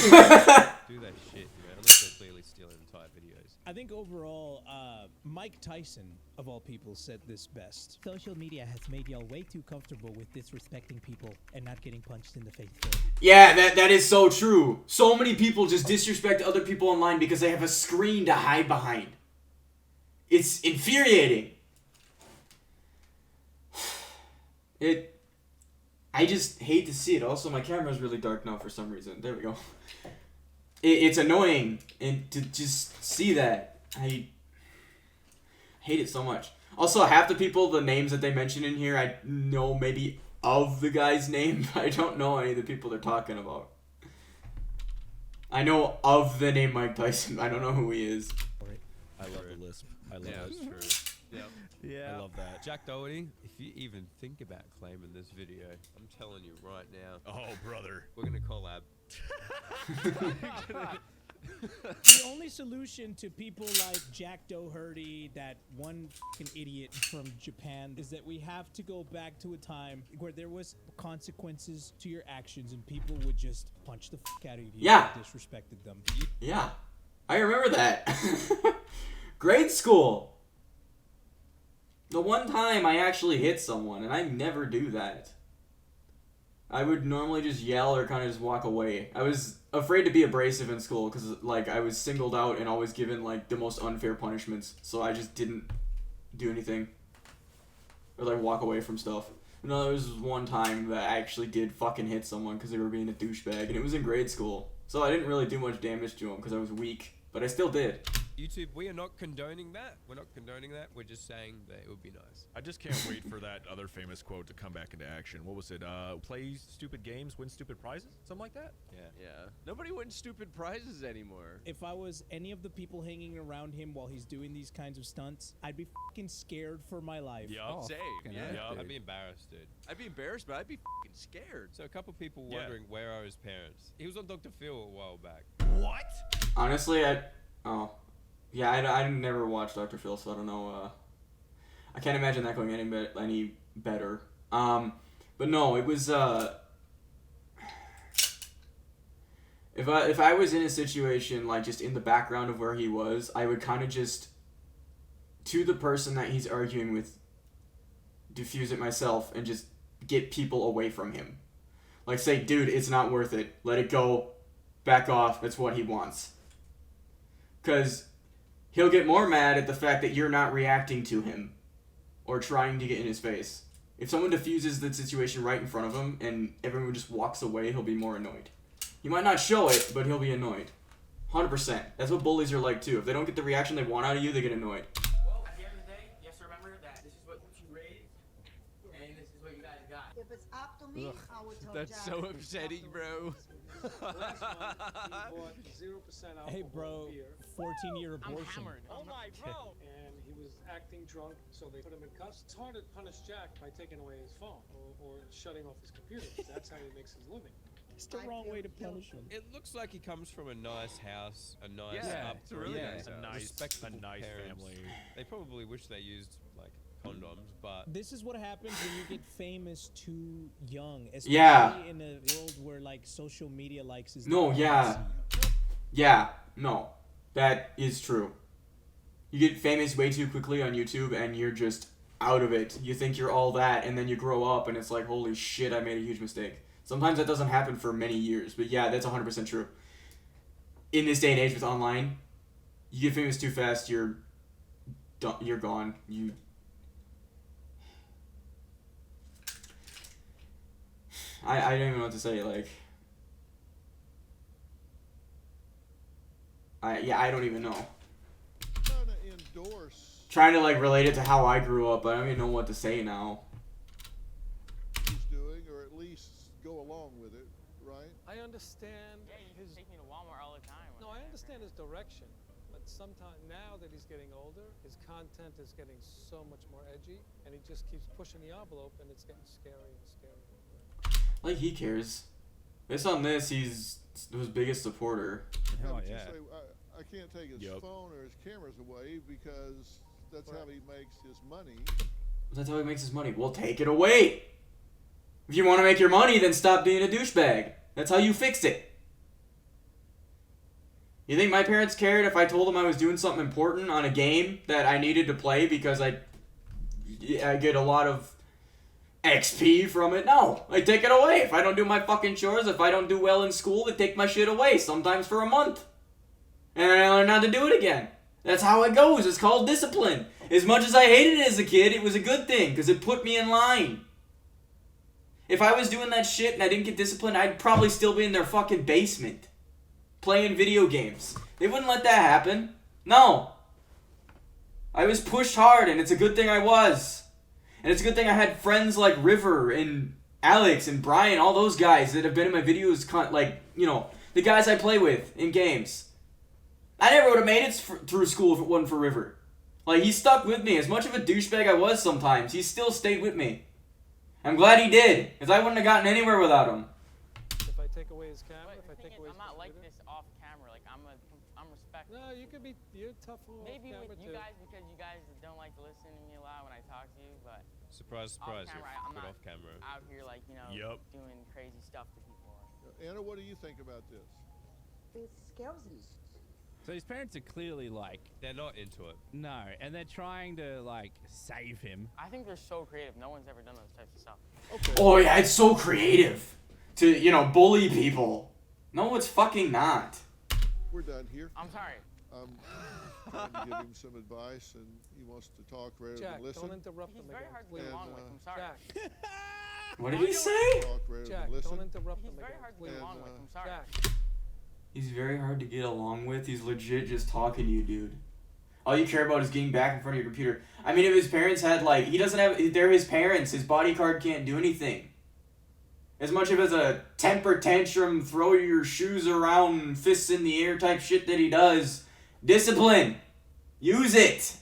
that shit, man. Unless they're clearly stealing entire videos. I think overall, Mike Tyson, of all people, said this best. Social media has made y'all way too comfortable with disrespecting people and not getting punched in the face for it. Yeah, that is so true. So many people just disrespect other people online because they have a screen to hide behind. It's infuriating. I just hate to see it. Also, my camera's really dark now for some reason. There we go. It's annoying, and to just see that, I hate it so much. Also, half the people, the names that they mention in here, I know maybe of the guy's name, but I don't know any of the people they're talking about. I know of the name Mike Tyson. I don't know who he is. I love the lisp. I love Yeah, it. that's true. Yep. Yeah. I love that. Jack Doherty, if you even think about claiming this video, I'm telling you right now, Oh, brother. we're gonna collab. The only solution to people like Jack Doherty, that one fucking idiot from Japan, is that we have to go back to a time where there was consequences to your actions and people would just punch the fuck out of you Yeah. if you disrespected them. Yeah, I remember that. Grade school. The one time I actually hit someone, and I never do that. I would normally just yell or kind of just walk away. I was afraid to be abrasive in school because, like, I was singled out and always given, like, the most unfair punishments. So I just didn't do anything. Or, like, walk away from stuff. No, there was one time that I actually did fucking hit someone because they were being a douchebag, and it was in grade school. So I didn't really do much damage to them because I was weak. But I still did. YouTube, we are not condoning that. We're not condoning that. We're just saying that it would be nice. I just can't wait for that other famous quote to come back into action. What was it? Play stupid games, win stupid prizes? Something like that? Yeah. Yeah. Nobody wins stupid prizes anymore. If I was any of the people hanging around him while he's doing these kinds of stunts, I'd be fucking scared for my life. Yeah. Same. Yeah. Yeah. I'd be embarrassed, dude. I'd be embarrassed, but I'd be fucking scared. So a couple people Yeah. wondering where are his parents. He was on Dr. Phil a while back. What? Honestly, yeah, I never watched Dr. Phil, so I don't know. I can't imagine that going any better. But no, it was if I was in a situation like just in the background of where he was, I would kind of just to the person that he's arguing with, diffuse it myself and just get people away from him. Like say, dude, it's not worth it. Let it go. Back off. That's what he wants. 'Cause he'll get more mad at the fact that you're not reacting to him or trying to get in his face. If someone diffuses the situation right in front of him and everyone just walks away, he'll be more annoyed. He might not show it, but he'll be annoyed. 100%. That's what bullies are like too. If they don't get the reaction they want out of you, they get annoyed. Well, at the end of the day, you have to remember that this is what you raised, and this is what you guys got. If it's up to me, I would tell That's Jack so if it's up upsetting, to me. bro. Last month, he bought 0% alcohol Hey, bro, beer, 14-year I'm abortion. hammered. Oh my, bro! And he was acting drunk, so they put him in cuffs. It's hard to punish Jack by taking away his phone or shutting off his computer, 'cause that's how he makes his living. It's the wrong way to punish him. It looks like he comes from a nice house, a nice Yeah, up, it's a really nice A house. nice, respectable a nice parents. family. They probably wish they used like condoms, but This is what happens when you get famous too young, especially Yeah. in a world where like social media likes is No, the yeah. currency. Yeah, no. That is true. You get famous way too quickly on YouTube and you're just out of it. You think you're all that and then you grow up and it's like, holy shit, I made a huge mistake. Sometimes that doesn't happen for many years, but yeah, that's 100% true. In this day and age with online, you get famous too fast, you're gone. I don't even know what to say, like I don't even know. Trying to endorse Trying to like relate it to how I grew up, but I don't even know what to say now. he's doing, or at least go along with it, right? I understand his. Take me to Walmart all the time. No, I understand his direction, but sometimes now that he's getting older, his content is getting so much more edgy, and he just keeps pushing the envelope, and it's getting scary and scary. Like he cares. Based on this, he's his biggest supporter. How Oh, would you yeah. say, I can't take his Yup. phone or his cameras away because that's how he makes his money. That's how he makes his money. Well, take it away. If you want to make your money, then stop being a douchebag. That's how you fix it. You think my parents cared if I told them I was doing something important on a game that I needed to play because I get a lot of XP from it? No. I take it away. If I don't do my fucking chores, if I don't do well in school, they take my shit away, sometimes for a month. And I learn not to do it again. That's how it goes. It's called discipline. As much as I hated it as a kid, it was a good thing because it put me in line. If I was doing that shit and I didn't get disciplined, I'd probably still be in their fucking basement playing video games. They wouldn't let that happen. No. I was pushed hard, and it's a good thing I was. And it's a good thing I had friends like River and Alex and Brian, all those guys that have been in my videos, like, you know, the guys I play with in games. I never would have made it through school if it wasn't for River. Like, he stuck with me. As much of a douchebag I was sometimes, he still stayed with me. I'm glad he did, because I wouldn't have gotten anywhere without him. If I take away his camera, But if I the take thing away is, his I'm not like computer- this off camera. Like I'm respectful. No, you could be. You're tough off Maybe camera with you too. guys because you guys don't like to listen to me a lot when I talk to you, but Surprise, surprise, camera, you're I'm good not off camera. out here like, you know, Yup. doing crazy stuff to people. Anna, what do you think about this? It scares me. So his parents are clearly like, They're not into it. no, and they're trying to like save him. I think they're so creative. No one's ever done those types of stuff. Okay. Oh yeah, it's so creative to, you know, bully people. No, it's fucking not. We're done here. I'm sorry. I'm going to give him some advice, and he wants to talk rather Jack, than listen. don't interrupt He's him very again. hard to please. get along with. I'm sorry. Jack, What did he say? Talk rather Jack, than listen. don't interrupt He's him very again. hard to please. get along with. I'm sorry. Jack, He's very hard to get along with. He's legit just talking to you, dude. All you care about is getting back in front of your computer. I mean, if his parents had, like, he doesn't have, they're his parents. His body card can't do anything. As much of as a temper tantrum, throw your shoes around, fists in the air type shit that he does, discipline. Use it.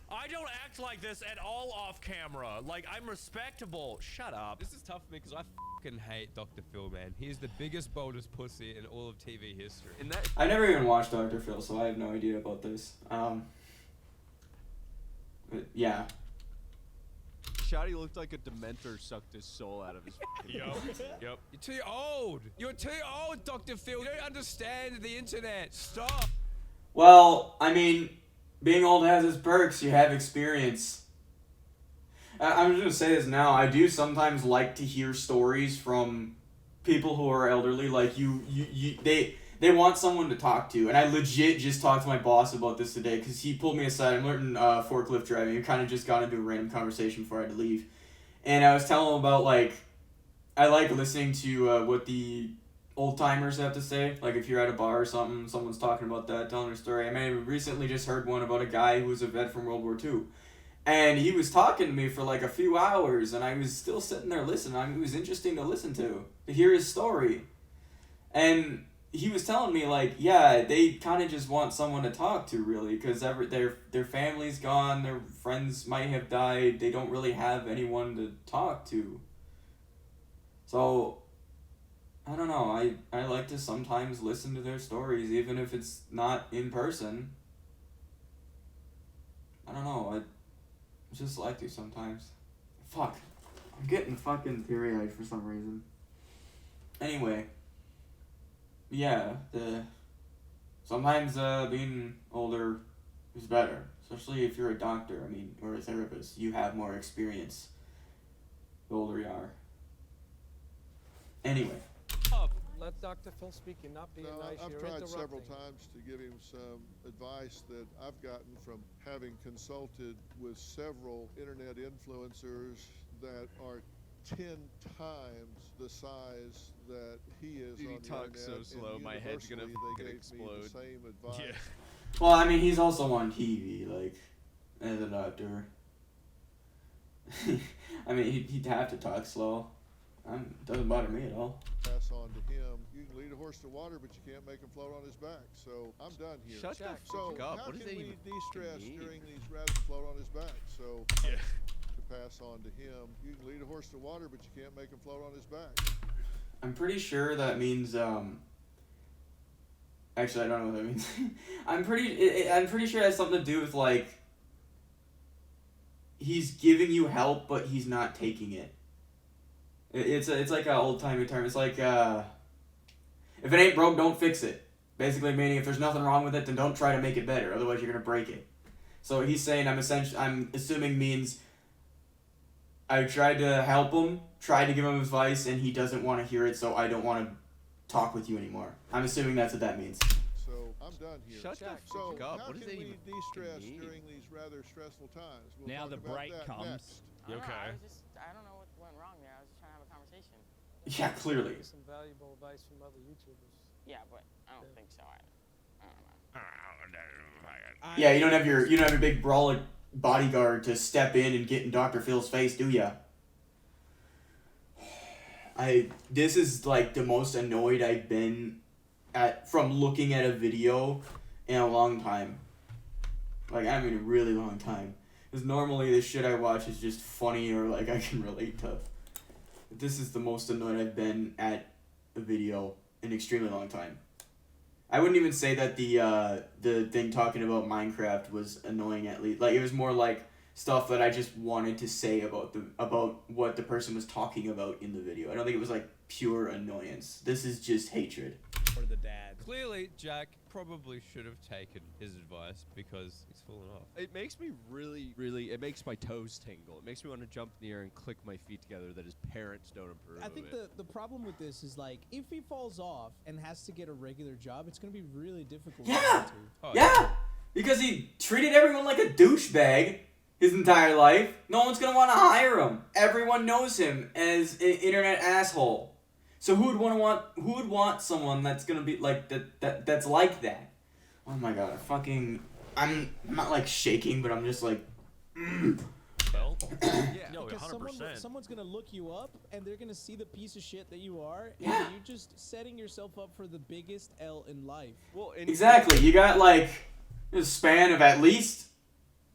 I don't act like this at all off camera. Like, I'm respectable. Shut up. This is tough for me because I fucking hate Dr. Phil, man. He's the biggest, boldest pussy in all of TV history. And that I never even watched Dr. Phil, so I have no idea about this. But yeah. Shotty looked like a Dementor sucked his soul out of his. Yup. Yup. You're too old. You're too old, Dr. Phil. You don't understand the internet. Stop. Well, I mean, being old has its perks. You have experience. I'm just gonna say this now. I do sometimes like to hear stories from people who are elderly. Like they want someone to talk to, and I legit just talked to my boss about this today because he pulled me aside. I'm learning forklift driving. We kind of just got into a random conversation before I had to leave, and I was telling him about, like, I like listening to what the old timers have to say. Like, if you're at a bar or something, someone's talking about that, telling their story. I mean, I recently just heard one about a guy who was a vet from World War II. And he was talking to me for like a few hours, and I was still sitting there listening. I mean, it was interesting to listen to hear his story. And he was telling me, like, yeah, they kind of just want someone to talk to, really, because their family's gone, their friends might have died, they don't really have anyone to talk to. So, I don't know, I like to sometimes listen to their stories, even if it's not in person. I don't know, I just like to sometimes. Fuck. I'm getting fucking teary-eyed for some reason. Anyway. Yeah, sometimes being older is better. Especially if you're a doctor, I mean, or a therapist. You have more experience the older you are. Anyway. let Dr. Phil speak. You're not being nice. I've You're tried interrupting. several times to give him some advice that I've gotten from having consulted with several internet influencers that are 10 times the size that he is Dude, he on the talks so internet, slow, and my head's gonna universally, they fucking gave explode. me the same advice. Well, I mean, he's also on TV, like, as a doctor. I mean, he'd have to talk slow. Doesn't bother me at all. Pass on to him. You can lead a horse to water, but you can't make him float on his back. So I'm done here. Shut the so fuck up. how What does can that we even de-stress mean? during these rather float on his back? So to pass on to him, you can lead a horse to water, but you can't make him float on his back. I'm pretty sure that means, actually, I don't know what that means. I'm pretty sure it has something to do with, like, he's giving you help, but he's not taking it. It's like an old-timey term. It's like, if it ain't broke, don't fix it. Basically meaning if there's nothing wrong with it, then don't try to make it better. Otherwise, you're gonna break it. So he's saying, I'm assuming means I tried to help him, tried to give him advice, and he doesn't want to hear it, so I don't want to talk with you anymore. I'm assuming that's what that means. So I'm done here. Shut the so fuck up. how What does can that we even de-stress mean? during these rather stressful times? We'll Now talk the about break that comes. next. I don't know, I don't know what went wrong there. I was just trying to have a conversation. Yeah, clearly. Some valuable advice from other YouTubers. Yeah, but I don't think so either. I don't know. Yeah, you don't have your big brawler bodyguard to step in and get in Dr. Phil's face, do ya? This is like the most annoyed I've been from looking at a video in a long time. Like, I mean, a really long time. Because normally the shit I watch is just funny or like I can relate to. But this is the most annoyed I've been at a video in an extremely long time. I wouldn't even say that the thing talking about Minecraft was annoying, at least. Like, it was more like stuff that I just wanted to say about what the person was talking about in the video. I don't think it was like pure annoyance. This is just hatred. For the dad. Clearly, Jack probably should have taken his advice because he's fallen off. It makes me really, it makes my toes tingle. It makes me want to jump in the air and click my feet together that his parents don't approve I think of it. the problem with this is, like, if he falls off and has to get a regular job, it's going to be really difficult. Yeah! For him to. Yeah! Because he treated everyone like a douchebag his entire life. No one's gonna want to hire him. Everyone knows him as an internet asshole. So who would want someone that's gonna be like that's like that? Oh my god, I'm not like shaking, but I'm just like Well, Yeah. no, Because 100%. someone's gonna look you up and they're gonna see the piece of shit that you are, and Yeah. you're just setting yourself up for the biggest L in life. Well, and exactly. You got like a span of at least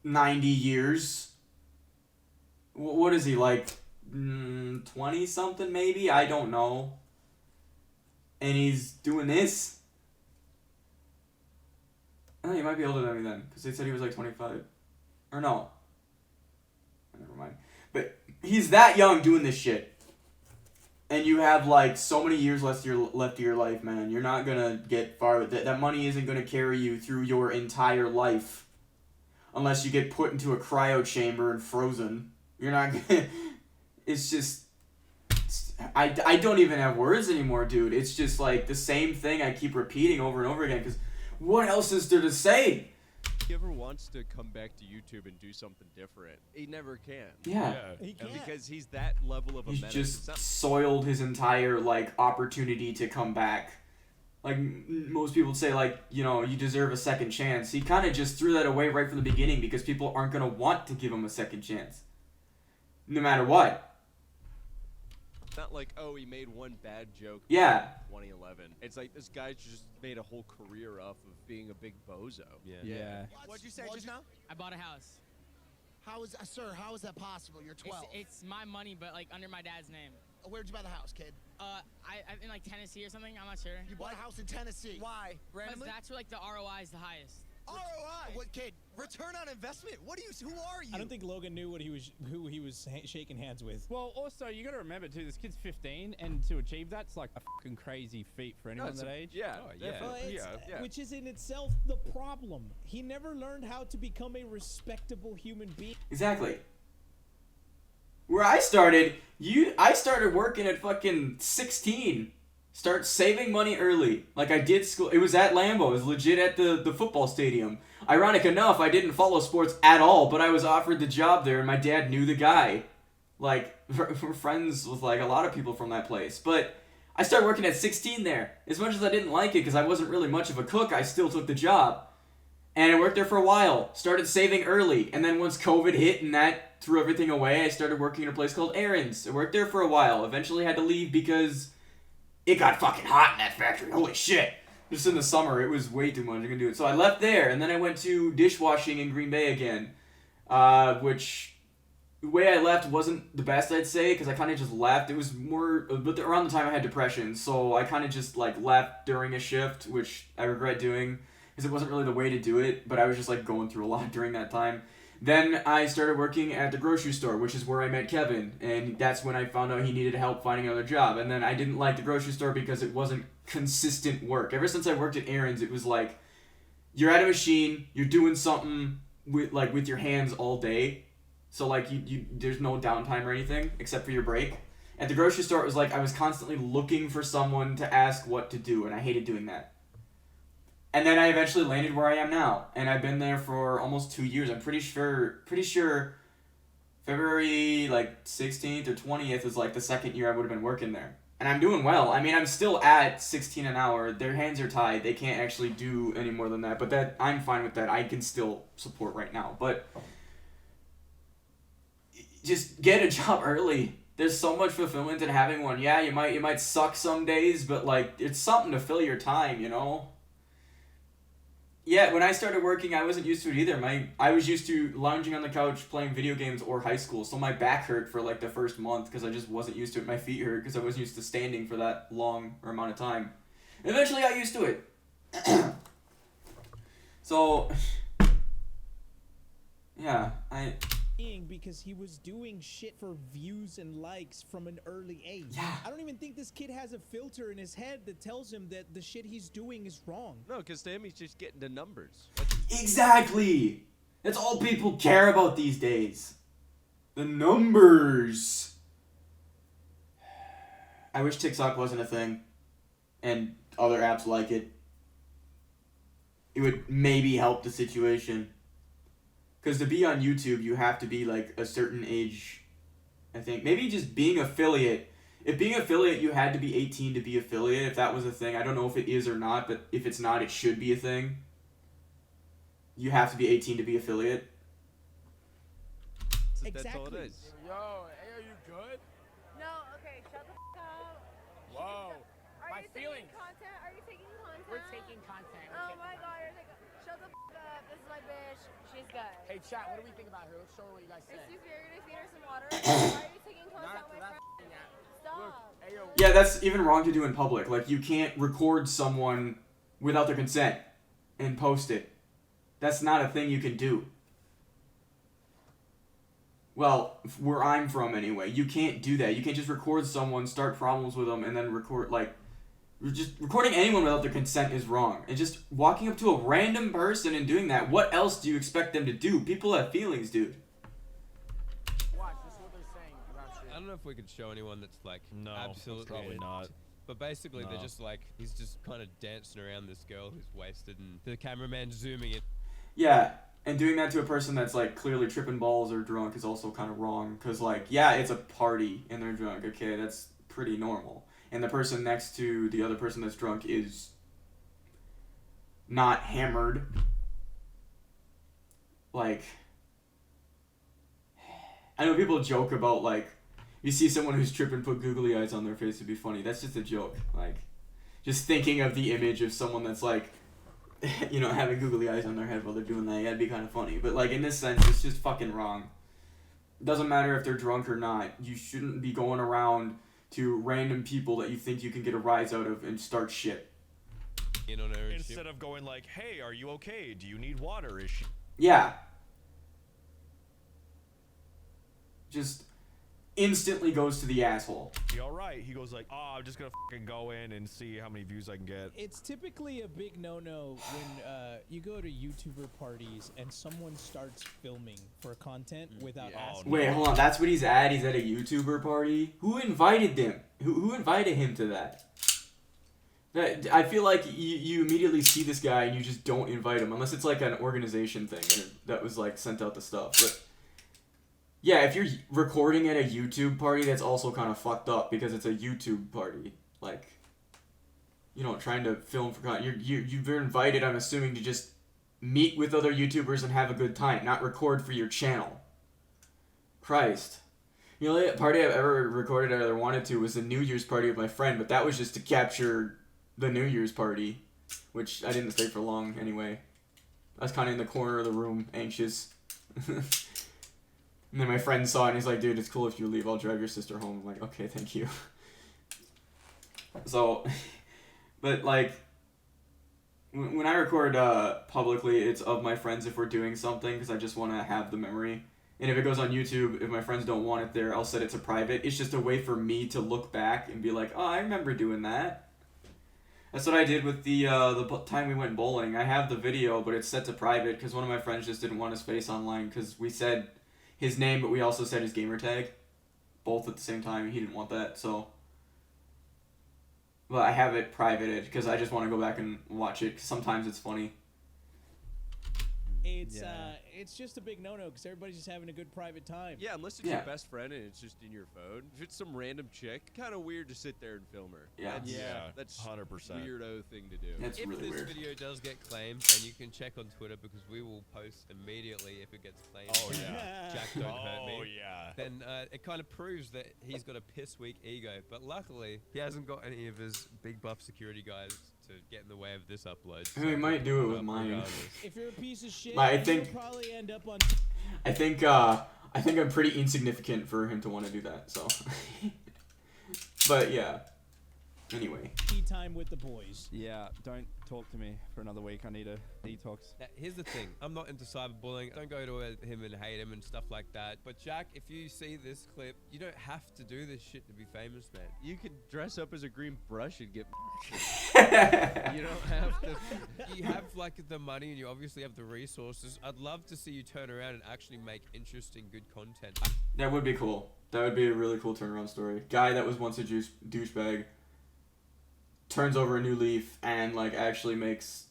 90 years. What is he, like 20 something maybe? I don't know. And he's doing this. Oh, he might be older than me then, because they said he was like 25. Or no. Never mind. But he's that young doing this shit. And you have like so many years left of your life, man. You're not gonna get far with it. That money isn't gonna carry you through your entire life. Unless you get put into a cryo chamber and frozen. You're not gonna... It's just... I don't even have words anymore, dude. It's just like the same thing I keep repeating over and over again. Because what else is there to say? if he ever wants to come back to YouTube and do something different, he never can. Yeah. He can't. Because he's that level of a He's menace. just It's not- soiled his entire, like, opportunity to come back. Like, most people say, like, you know, you deserve a second chance. He kind of just threw that away right from the beginning because people aren't going to want to give him a second chance. No matter what. It's not like, oh, he made one bad joke. Yeah. In 2011. It's like this guy's just made a whole career off of being a big bozo. Yeah. What'd you say just now? I bought a house. How is, sir, how is that possible? You're 12. It's my money, but like under my dad's name. Where'd you buy the house, kid? I in like Tennessee or something. I'm not sure. You bought a house in Tennessee. Why? Because Randomly? that's where like the ROI is the highest. ROI. What, kid? Return on investment. What are you? Who are you? I don't think Logan knew who he was shaking hands with. Well, also, you got to remember, too, this kid's 15, and to achieve that's like a fucking crazy feat for anyone it's that a- age. yeah, Oh, yeah. definitely. Well, Yeah. which is in itself the problem. He never learned how to become a respectable human being. Exactly. Where I started working at fucking 16. Start saving money early. Like I did school. It was at Lambeau. It was legit at the football stadium. Ironic enough, I didn't follow sports at all, but I was offered the job there and my dad knew the guy. Like, we're friends with, like, a lot of people from that place. But I started working at 16 there. As much as I didn't like it, because I wasn't really much of a cook, I still took the job. And I worked there for a while. Started saving early. And then once COVID hit and that threw everything away, I started working at a place called Aaron's. I worked there for a while. Eventually had to leave because it got fucking hot in that factory. Holy shit. Just in the summer, it was way too much. I couldn't do it. So I left there, and then I went to dishwashing in Green Bay again. Which, the way I left wasn't the best, I'd say, because I kind of just left. It was more, but around the time I had depression, so I kind of just, like, left during a shift, which I regret doing, because it wasn't really the way to do it, but I was just, like, going through a lot during that time. Then I started working at the grocery store, which is where I met Kevin, and that's when I found out he needed help finding another job. And then I didn't like the grocery store because it wasn't consistent work. Ever since I worked at Aaron's, it was like, you're at a machine, you're doing something with your hands all day, so like you there's no downtime or anything except for your break. At the grocery store, it was like I was constantly looking for someone to ask what to do, and I hated doing that. And then I eventually landed where I am now, and I've been there for almost 2 years. I'm pretty sure February like 16th or 20th is like the second year I would have been working there. And I'm doing well. I mean, I'm still at 16 an hour. Their hands are tied. They can't actually do any more than that. But that I'm fine with that. I can still support right now. But just get a job early. There's so much fulfillment in having one. Yeah, you might suck some days, but like it's something to fill your time, you know? Yeah, when I started working, I wasn't used to it either. I was used to lounging on the couch playing video games or high school, so my back hurt for like the first month because I just wasn't used to it. My feet hurt because I wasn't used to standing for that long amount of time. And eventually I got used to it. So, yeah, because he was doing shit for views and likes from an early age. Yeah. I don't even think this kid has a filter in his head that tells him that the shit he's doing is wrong. No, because to him, he's just getting the numbers. Exactly! That's all people care about these days. The numbers. I wish TikTok wasn't a thing. And other apps like it. It would maybe help the situation. Because to be on YouTube, you have to be like a certain age, I think. Maybe just being affiliate. If being affiliate, you had to be 18 to be affiliate, if that was a thing. I don't know if it is or not, but if it's not, it should be a thing. You have to be 18 to be affiliate. Exactly. That's all it is. Yo, hey, are you good? No, okay, shut the f up. Whoa. Are My you feelings. taking content? Are you taking content? We're taking content. Oh my god, you're taking. Shut the f up. This is my bitch. She's good. Hey, chat, what do we think about her? Let's show her what you guys say. Excuse me, are you gonna feed her some water? Why are you taking content Not with my friend? Stop. Look, hey, yo. Yeah, that's even wrong to do in public. Like, you can't record someone without their consent and post it. That's not a thing you can do. Well, where I'm from anyway, you can't do that. You can't just record someone, start problems with them, and then record, like... Just recording anyone without their consent is wrong. And just walking up to a random person and doing that, what else do you expect them to do? People have feelings, dude. Watch, this is what they're saying about shit. I don't know if we could show anyone that's like absolutely probably not. But basically, they're just like, he's just kind of dancing around this girl who's wasted, and the cameraman zooming in. Yeah, and doing that to a person that's like clearly tripping balls or drunk is also kind of wrong. Because like, yeah, it's a party and they're drunk. Okay, that's pretty normal. And the person next to the other person that's drunk is not hammered. Like, I know people joke about, like, you see someone who's tripping, put googly eyes on their face, it'd be funny. That's just a joke. Like, just thinking of the image of someone that's, like, you know, having googly eyes on their head while they're doing that, yeah, it'd be kind of funny. But, like, in this sense, it's just fucking wrong. It doesn't matter if they're drunk or not. You shouldn't be going around to random people that you think you can get a rise out of and start shit. Instead of going like, hey, are you okay? Do you need water? Is she... Yeah. Just instantly goes to the asshole. You alright? He goes like, oh, I'm just gonna fucking go in and see how many views I can get. It's typically a big no-no when you go to YouTuber parties and someone starts filming for content without asking. Wait, hold on. That's what he's at? He's at a YouTuber party? Who invited them? Who invited him to that? I feel like you immediately see this guy and you just don't invite him. Unless it's like an organization thing that was like sent out the stuff. But Yeah, if you're recording at a YouTube party, that's also kind of fucked up because it's a YouTube party. Like, you know, trying to film for content. You're invited, I'm assuming, to just meet with other YouTubers and have a good time, not record for your channel. Christ. The only party I've ever recorded I either wanted to was the New Year's party with my friend, but that was just to capture the New Year's party, which I didn't stay for long anyway. I was kind of in the corner of the room, anxious. And then my friend saw it and he's like, dude, it's cool if you leave. I'll drive your sister home. I'm like, okay, thank you. So, but like, when I record publicly, it's of my friends if we're doing something because I just want to have the memory. And if it goes on YouTube, if my friends don't want it there, I'll set it to private. It's just a way for me to look back and be like, oh, I remember doing that. That's what I did with the time we went bowling. I have the video, but it's set to private because one of my friends just didn't want his face online because we said his name, but we also said his gamer tag. Both at the same time. He didn't want that, so. But I have it privated because I just want to go back and watch it. 'Cause sometimes it's funny. It's just a big no-no because everybody's just having a good private time. Yeah, unless it's your best friend and it's just in your phone. If it's some random chick, kind of weird to sit there and film her. Yeah. That's 100%. weirdo thing to do. That's if really this weird. video does get claimed, and you can check on Twitter because we will post immediately if it gets claimed. Oh, yeah. Jack, don't hurt me. Oh, yeah. Then it kind of proves that he's got a piss weak ego. But luckily, he hasn't got any of his big buff security guys to get in the way of this upload. I mean, we might do it with mine. regardless. If you're a piece of shit, I think- you'll probably end up on. I think I'm pretty insignificant for him to want to do that, so. But yeah. Anyway. Tea time with the boys. Yeah, don't talk to me for another week. I need a detox. Now, here's the thing. I'm not into cyberbullying. Don't go to him and hate him and stuff like that. But Jack, if you see this clip, you don't have to do this shit to be famous, man. You could dress up as a green brush and get. You don't have to. You have like the money and you obviously have the resources. I'd love to see you turn around and actually make interesting, good content. That would be cool. That would be a really cool turnaround story. Guy that was once a douchebag turns over a new leaf and like actually makes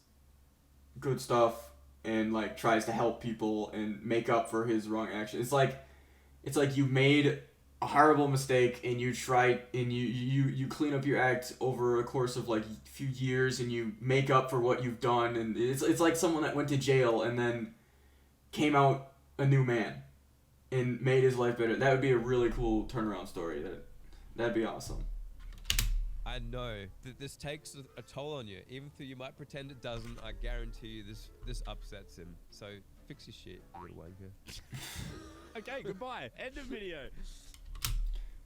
good stuff and like tries to help people and make up for his wrong action. It's like you made a horrible mistake and you try and you clean up your act over a course of like a few years and you make up for what you've done, and it's like someone that went to jail and then came out a new man and made his life better. That would be a really cool turnaround story. That'd be awesome. I know that this takes a toll on you. Even though you might pretend it doesn't, I guarantee you this upsets him. So fix your shit, you little wanker. Okay, goodbye. End of video.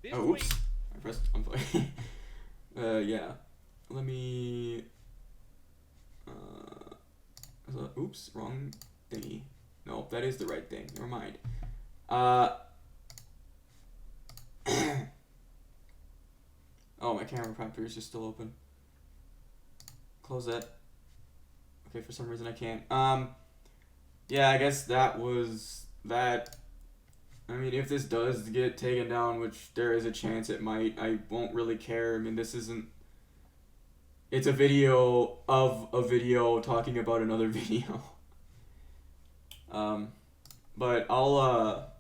This Oh, oops. I pressed unplay. Yeah. Let me. Oops, wrong thingy. No, that is the right thing. Never mind. Oh, my camera prompter is just still open. Close that. Okay, for some reason I can't. Yeah, I guess that was that. I mean, if this does get taken down, which there is a chance it might, I won't really care. I mean, this isn't... It's a video of a video talking about another video. But I'll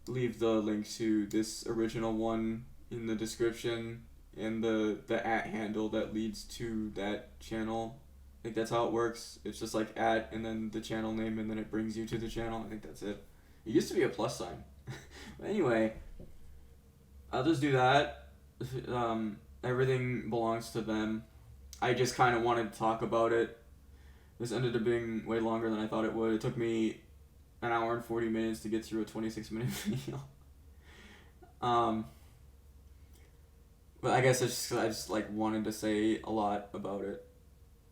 leave the link to this original one in the description and the @ handle that leads to that channel. I think that's how it works. It's just like @ and then the channel name and then it brings you to the channel. I think that's it. It used to be a plus sign. But anyway, I'll just do that. Everything belongs to them. I just kind of wanted to talk about it. This ended up being way longer than I thought it would. It took me an hour and 40 minutes to get through a 26-minute video. But I guess I just like wanted to say a lot about it.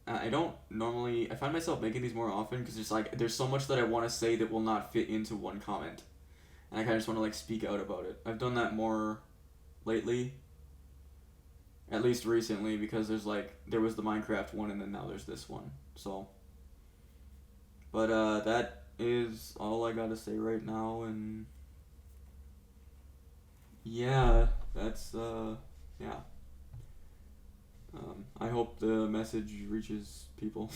I don't normally... I find myself making these more often because there's so much that I want to say that will not fit into one comment. And I kind of just want to like speak out about it. I've done that more lately. At least recently, because there was the Minecraft one and then now there's this one. So... But that is all I gotta say right now, and... Yeah, that's, yeah. I hope the message reaches people.